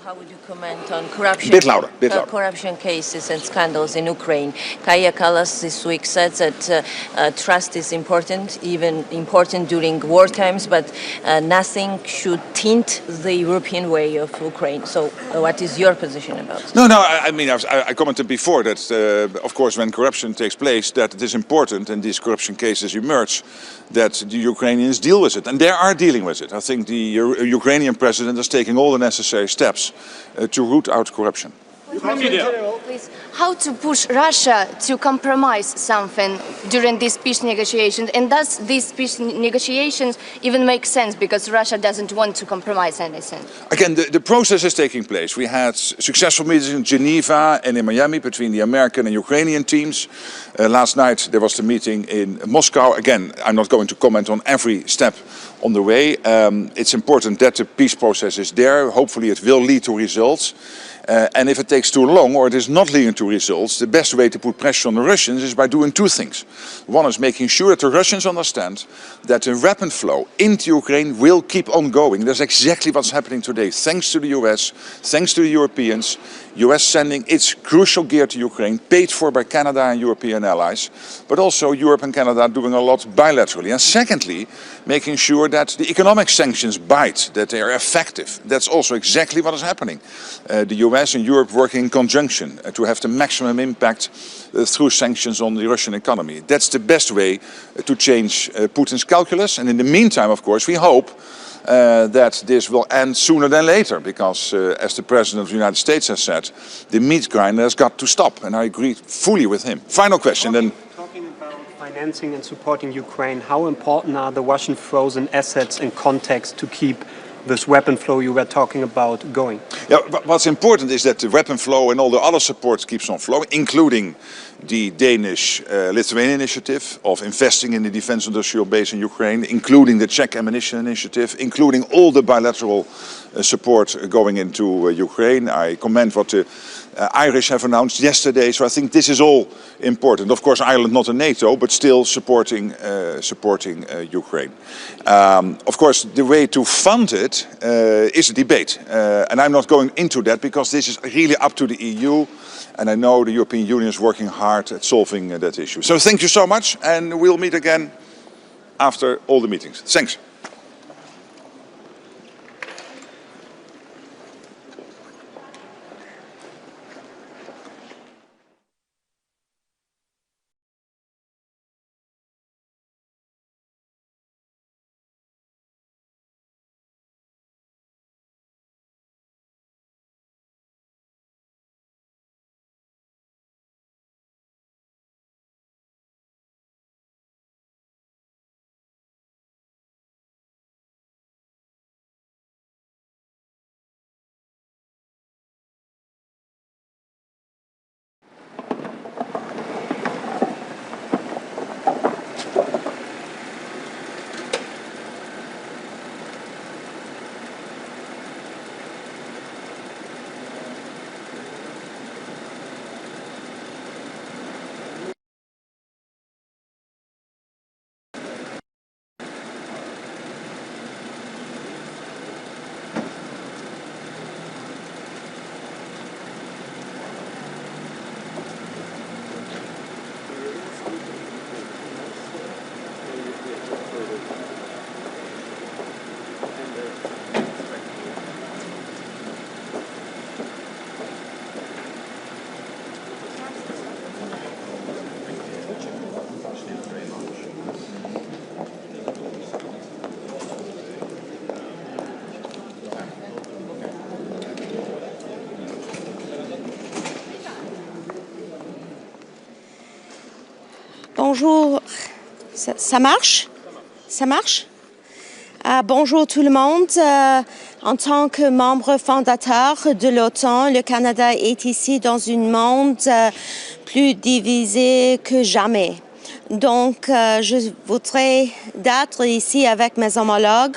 How would you comment on corruption? Bit louder. Corruption cases and scandals in Ukraine. Kaja Kallas this week said that trust is important, even important during war times, but nothing should tint the European way of Ukraine. So what is your position about it? No, I mean, I commented before that, of course, when corruption takes place, that it is important, and these corruption cases emerge, that the Ukrainians deal with it. And they are dealing with it. I think the Ukrainian president is taking all the necessary steps to root out corruption. Please, how to push Russia to compromise something during these peace negotiations? And does these peace negotiations even make sense because Russia doesn't want to compromise anything? Again, the process is taking place. We had successful meetings in Geneva and in Miami between the American and Ukrainian teams. Last night there was the meeting in Moscow. Again, I'm not going to comment on every step on the way. It's important that the peace process is there. Hopefully it will lead to results. And if it takes too long or it is not leading to results, the best way to put pressure on the Russians is by doing two things. One is making sure that the Russians understand that the weapon flow into Ukraine will keep on going. That's exactly what's happening today, thanks to the US, thanks to the Europeans. US sending its crucial gear to Ukraine, paid for by Canada and European allies, but also Europe and Canada doing a lot bilaterally. And secondly, making sure that the economic sanctions bite, that they are effective. That's also exactly what is happening. The US and Europe working in conjunction to have the maximum impact through sanctions on the Russian economy. That's the best way to change Putin's calculus. And in the meantime, of course, we hope that this will end sooner than later, because as the President of the United States has said, the meat grinder has got to stop, and I agree fully with him. Final question then. Talking about financing and supporting Ukraine, how important are the Russian frozen assets in context to keep this weapon flow you were talking about going? Yeah, but what's important is that the weapon flow and all the other support keeps on flowing, including the Danish-Lithuanian initiative of investing in the defense industrial base in Ukraine, including the Czech ammunition initiative, including all the bilateral support going into Ukraine. I commend what the Irish have announced yesterday, so I think this is all important. Of course, Ireland not in NATO, but still supporting Ukraine. Of course, the way to fund it is a debate, and I'm not going into that because this is really up to the EU. And I know the European Union is working hard at solving that issue. So thank you so much, and we'll meet again after all the meetings. Thanks. bonjour. Ça marche? Ça marche? Bonjour tout le monde. En tant que membre fondateur de l'OTAN, le Canada est ici dans un monde plus divisé que jamais. Donc, je voudrais d'être ici avec mes homologues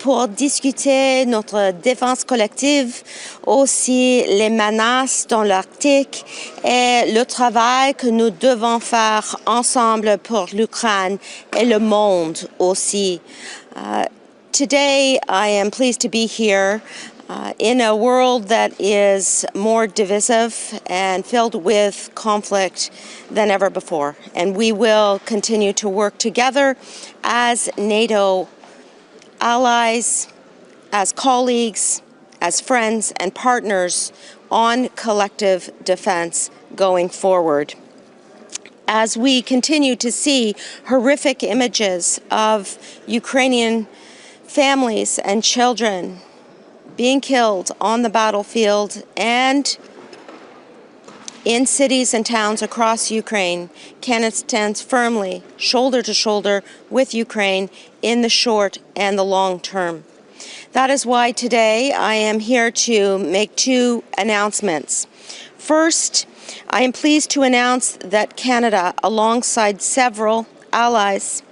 pour discuter notre défense collective, aussi les menaces dans l'Arctique et le travail que nous devons faire ensemble pour l'Ukraine et le monde aussi. Today, I am pleased to be here in a world that is more divisive and filled with conflict than ever before. And we will continue to work together as NATO allies, as colleagues, as friends and partners on collective defense going forward. As we continue to see horrific images of Ukrainian families and children being killed on the battlefield and in cities and towns across Ukraine, Canada stands firmly, shoulder to shoulder with Ukraine in the short and the long term. That is why today I am here to make two announcements. First, I am pleased to announce that Canada, alongside several allies,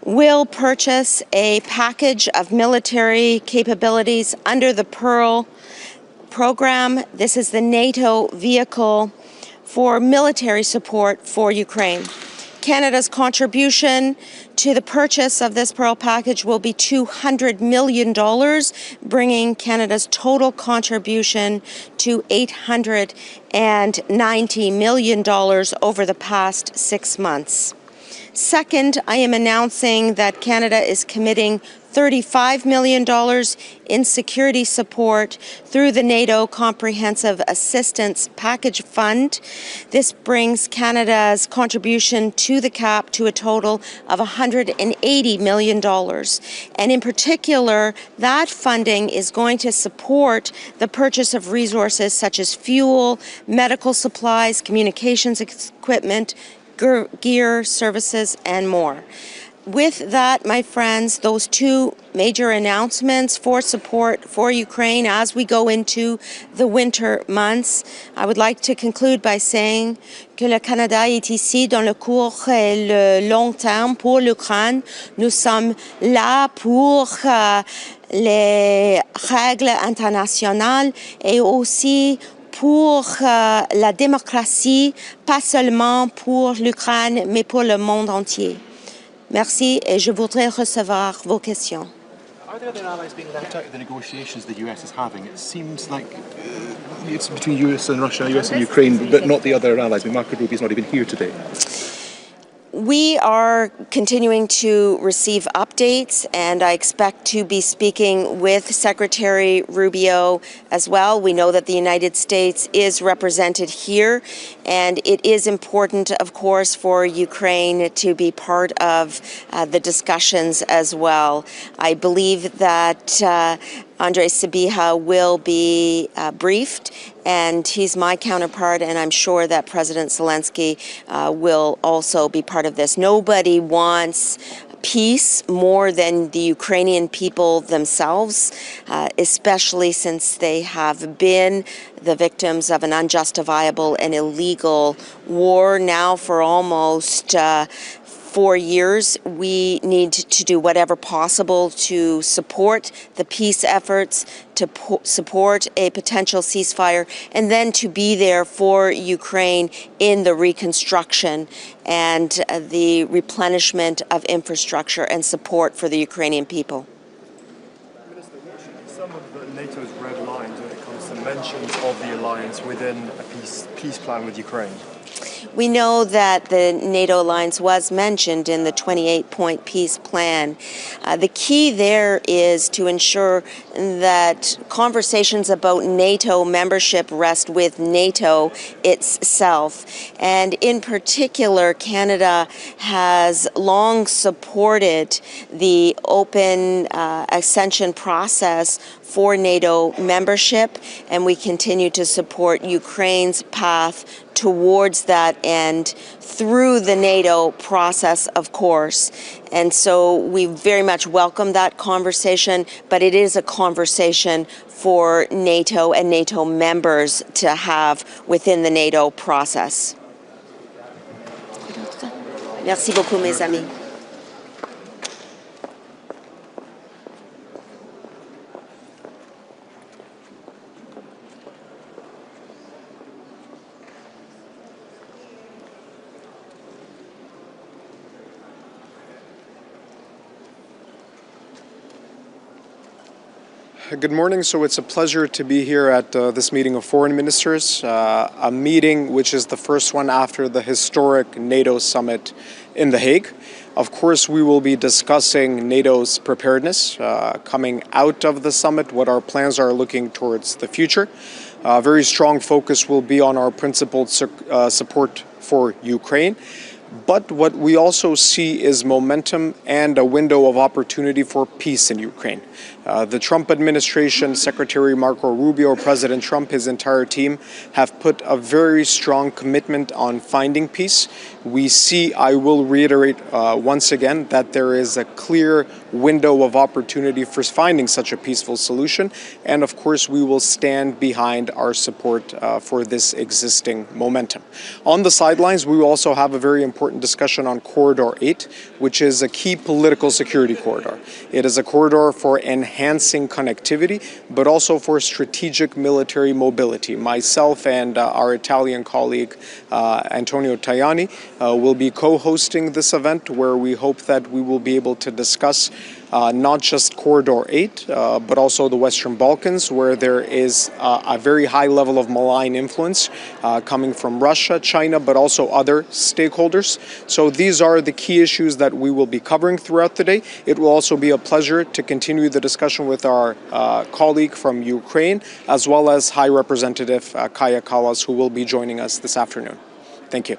will purchase a package of military capabilities under the Pearl program. This is the NATO vehicle for military support for Ukraine. Canada's contribution to the purchase of this Pearl package will be $200 million, bringing Canada's total contribution to $890 million over the past 6 months. Second, I am announcing that Canada is committing $35 million in security support through the NATO Comprehensive Assistance Package Fund. This brings Canada's contribution to the cap to a total of $180 million. And in particular, that funding is going to support the purchase of resources such as fuel, medical supplies, communications equipment, gear, services, and more. With that, my friends, those two major announcements for support for Ukraine as we go into the winter months, I would like to conclude by saying que le Canada est ici dans le court et le long terme pour l'Ukraine. Nous sommes là pour les règles internationales et aussi pour la démocratie, pas seulement pour l'Ukraine, mais pour le monde entier. Merci et je voudrais recevoir vos questions. Are there other allies being left out of the negotiations the US is having? It seems like it's between US and Russia, US and Ukraine, but not the other allies. I mean, Marco Rubio's not even here today. We are continuing to receive updates, and I expect to be speaking with Secretary Rubio as well. We know that the United States is represented here, and it is important, of course, for Ukraine to be part of the discussions as well. I believe that Andrei Sybiha will be briefed, and he's my counterpart, and I'm sure that President Zelensky will also be part of this. Nobody wants peace more than the Ukrainian people themselves, especially since they have been the victims of an unjustifiable and illegal war now for almost 4 years. We need to do whatever possible to support the peace efforts, to support a potential ceasefire, and then to be there for Ukraine in the reconstruction and the replenishment of infrastructure and support for the Ukrainian people. Minister, what should be some of NATO's red lines when it comes to mentions of the alliance within a peace plan with Ukraine? We know that the NATO alliance was mentioned in the 28-point peace plan. The key there is to ensure that conversations about NATO membership rest with NATO itself. And in particular, Canada has long supported the open accession process for NATO membership, and we continue to support Ukraine's path towards that end through the NATO process, of course. And so we very much welcome that conversation, but it is a conversation for NATO and NATO members to have within the NATO process. Merci beaucoup, mes amis. Good morning. So it's a pleasure to be here at this meeting of foreign ministers, a meeting which is the first one after the historic NATO summit in The Hague. Of course, we will be discussing NATO's preparedness coming out of the summit, what our plans are looking towards the future. A very strong focus will be on our principled support for Ukraine. But what we also see is momentum and a window of opportunity for peace in Ukraine. The Trump administration, Secretary Marco Rubio, President Trump, his entire team have put a very strong commitment on finding peace. We see, I will reiterate once again, that there is a clear window of opportunity for finding such a peaceful solution. And of course, we will stand behind our support for this existing momentum. On the sidelines, we also have a very important discussion on Corridor 8, which is a key political security corridor. It is a corridor for enhancing connectivity, but also for strategic military mobility. Myself and our Italian colleague, Antonio Tajani, will be co-hosting this event, where we hope that we will be able to discuss not just Corridor 8, but also the Western Balkans, where there is a very high level of malign influence coming from Russia, China, but also other stakeholders. So these are the key issues that we will be covering throughout the day. It will also be a pleasure to continue the discussion with our colleague from Ukraine, as well as High Representative Kaja Kallas, who will be joining us this afternoon. Thank you.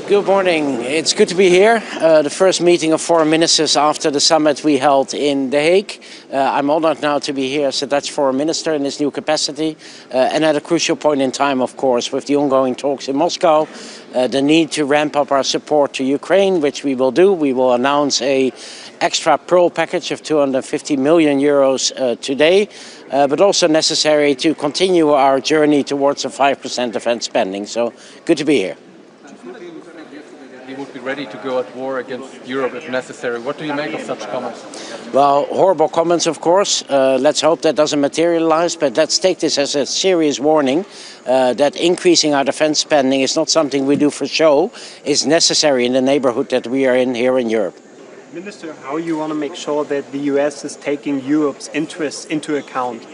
Good morning. It's good to be here. The first meeting of foreign ministers after the summit we held in The Hague. I'm honored now to be here as the Dutch foreign minister in this new capacity. And at a crucial point in time, of course, with the ongoing talks in Moscow, the need to ramp up our support to Ukraine, which we will do. We will announce an extra Pearl package of 250 million euros today, but also necessary to continue our journey towards a 5% defense spending. So good to be here. He would be ready to go at war against Europe if necessary. What do you make of such comments? Well, horrible comments, of course. Let's hope that doesn't materialize, but let's take this as a serious warning that increasing our defense spending is not something we do for show. It's necessary in the neighborhood that we are in here in Europe. Minister, how you want to make sure that the US is taking Europe's interests into account?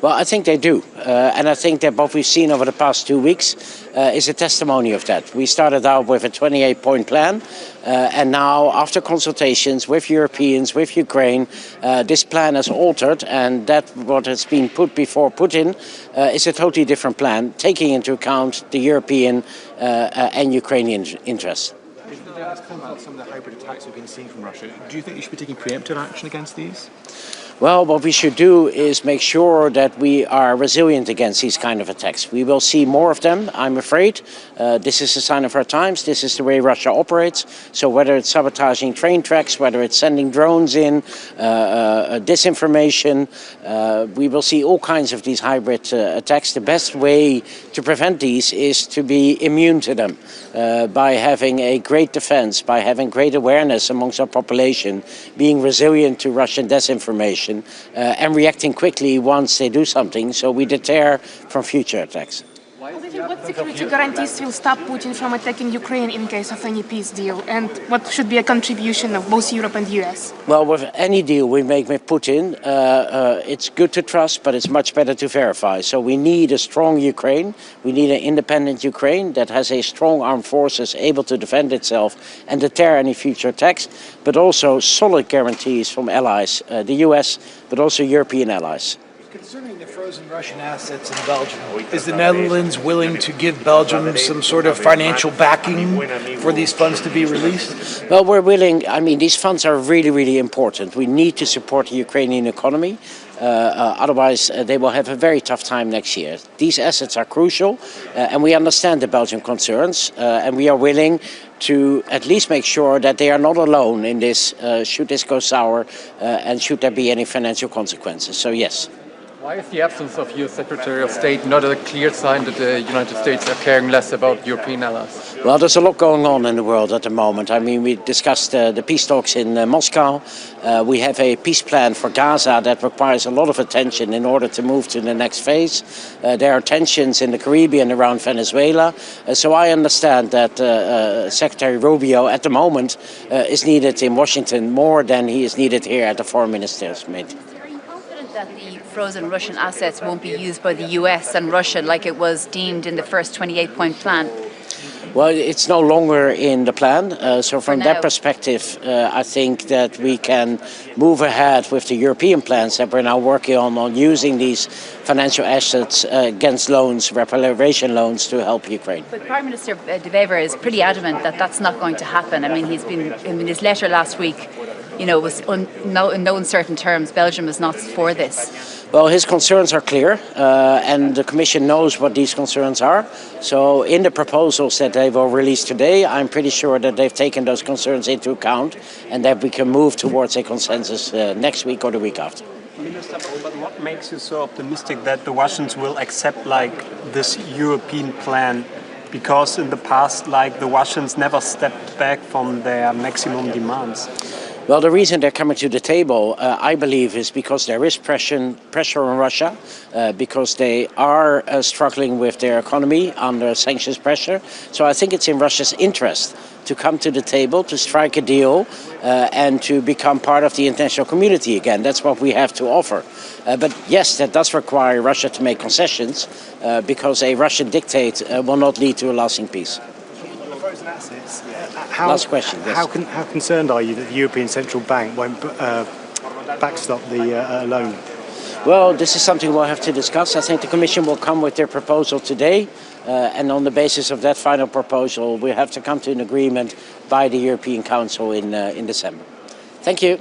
Well, I think they do. And I think that what we've seen over the past 2 weeks is a testimony of that. We started out with a 28-point plan. And now, after consultations with Europeans, with Ukraine, this plan has altered. And that what has been put before Putin is a totally different plan, taking into account the European and Ukrainian interests. Some of the hybrid attacks we've been seeing from Russia. Do you think you should be taking preemptive action against these? Well, what we should do is make sure that we are resilient against these kind of attacks. We will see more of them, I'm afraid. This is a sign of our times. This is the way Russia operates. So whether it's sabotaging train tracks, whether it's sending drones in, disinformation, we will see all kinds of these hybrid attacks. The best way to prevent these is to be immune to them by having a great defense, by having great awareness amongst our population, being resilient to Russian disinformation, and reacting quickly once they do something, so we deter from future attacks. What security guarantees will stop Putin from attacking Ukraine in case of any peace deal? And what should be a contribution of both Europe and the US? Well, with any deal we make with Putin, it's good to trust, but it's much better to verify. So we need a strong Ukraine. We need an independent Ukraine that has a strong armed forces able to defend itself and deter any future attacks, but also solid guarantees from allies, the US, but also European allies. Concerning the frozen Russian assets in Belgium, is the Netherlands willing to give Belgium some sort of financial backing for these funds to be released? Well, we're willing. I mean, these funds are really, really important. We need to support the Ukrainian economy. Otherwise, they will have a very tough time next year. These assets are crucial, and we understand the Belgian concerns, and we are willing to at least make sure that they are not alone in this, should this go sour, and should there be any financial consequences. So, yes. Why is the absence of your Secretary of State not a clear sign that the United States are caring less about European allies? Well, there's a lot going on in the world at the moment. I mean, we discussed the peace talks in Moscow. We have a peace plan for Gaza that requires a lot of attention in order to move to the next phase. There are tensions in the Caribbean around Venezuela. So I understand that Secretary Rubio at the moment is needed in Washington more than he is needed here at the foreign ministers' meeting. That the frozen Russian assets won't be used by the US and Russia like it was deemed in the first 28-point plan? Well, it's no longer in the plan. So from that perspective, I think that we can move ahead with the European plans that we're now working on using these financial assets against loans, reparation loans, to help Ukraine. But Prime Minister De Wever is pretty adamant that that's not going to happen. I mean, he's been, in his letter last week, you know, was in no uncertain terms, Belgium is not for this. Well, his concerns are clear, and the Commission knows what these concerns are. So in the proposals that they will release today, I'm pretty sure that they've taken those concerns into account and that we can move towards a consensus next week or the week after. Minister, but what makes you so optimistic that the Russians will accept this European plan? Because in the past, the Russians never stepped back from their maximum demands. Well, the reason they're coming to the table, I believe, is because there is pressure on Russia, because they are struggling with their economy under sanctions pressure. So I think it's in Russia's interest to come to the table, to strike a deal, and to become part of the international community again. That's what we have to offer. But yes, that does require Russia to make concessions, because a Russian dictate will not lead to a lasting peace. Frozen assets. Last question. Yes. How concerned are you that the European Central Bank won't backstop the loan? Well, this is something we'll have to discuss. I think the Commission will come with their proposal today, and on the basis of that final proposal, we have to come to an agreement by the European Council in December. Thank you.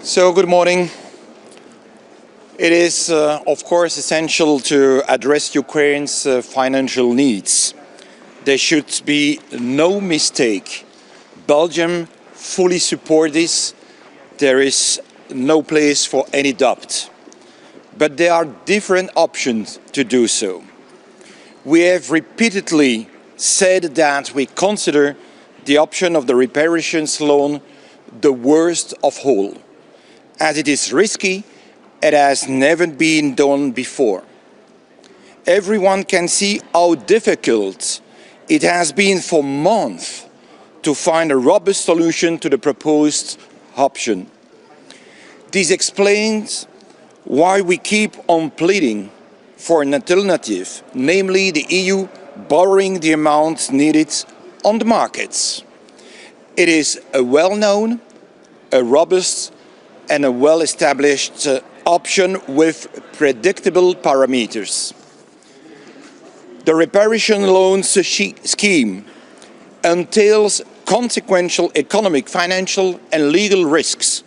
So, good morning. It is, of course, essential to address Ukraine's financial needs. There should be no mistake. Belgium fully supports this. There is no place for any doubt. but there are different options to do so. We have repeatedly said that we consider the option of the reparations loan the worst of all, as it is risky and has never been done before. Everyone can see how difficult it has been for months to find a robust solution to the proposed option. This explains why we keep on pleading for an alternative, namely the EU borrowing the amounts needed on the markets. It is a well-known, a robust and a well-established option with predictable parameters. The reparation loans scheme entails consequential economic, financial and legal risks.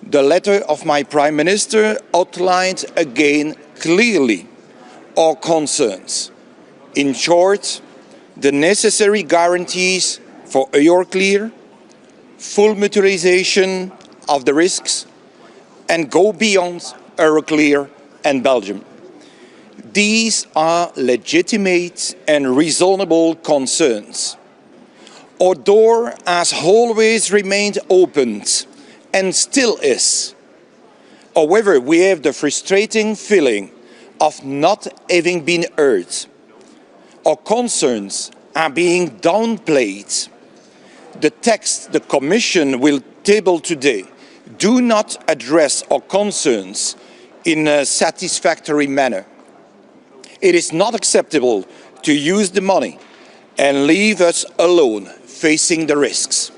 The letter of my Prime Minister outlined again clearly our concerns. In short, the necessary guarantees for Euroclear, full mutualization of the risks, and go beyond Euroclear and Belgium. These are legitimate and reasonable concerns. Our door has always remained open and still is. However, we have the frustrating feeling of not having been heard. Our concerns are being downplayed. The text the Commission will table today do not address our concerns in a satisfactory manner. It is not acceptable to use the money and leave us alone facing the risks.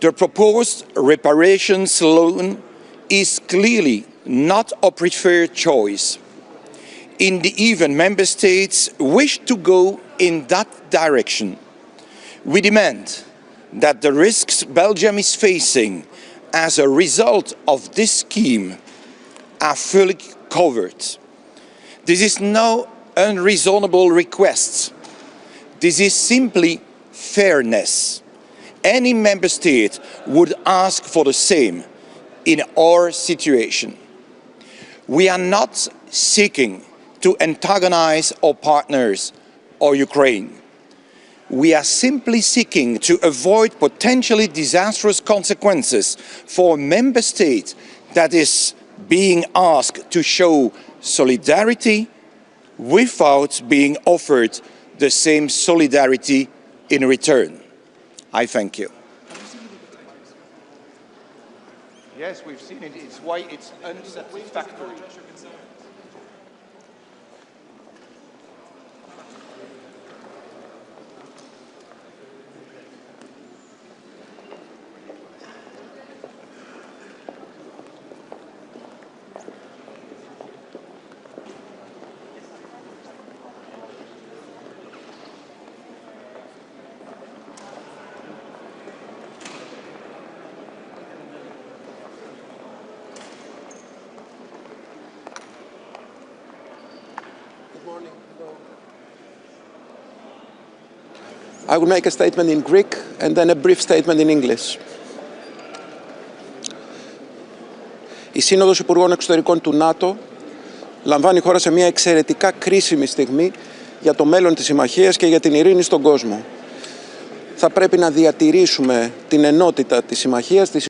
The proposed reparations loan is clearly not a preferred choice. In the even Member States wish to go in that direction. We demand that the risks Belgium is facing as a result of this scheme are fully covered. This is no unreasonable request. This is simply fairness. Any Member State would ask for the same in our situation. We are not seeking to antagonize our partners or Ukraine. We are simply seeking to avoid potentially disastrous consequences for a Member State that is being asked to show solidarity without being offered the same solidarity in return. I thank you. Yes, we've seen it. It's why it's unsatisfactory. I will make a statement in Greek and then a brief statement in English. Η Σύνοδος Υπουργών Εξωτερικών του ΝΑΤΟ λαμβάνει χώρα σε μια εξαιρετικά κρίσιμη στιγμή για το μέλλον της συμμαχίας και για την ειρήνη στον κόσμο. Θα πρέπει να διατηρήσουμε την ενότητα της συμμαχίας,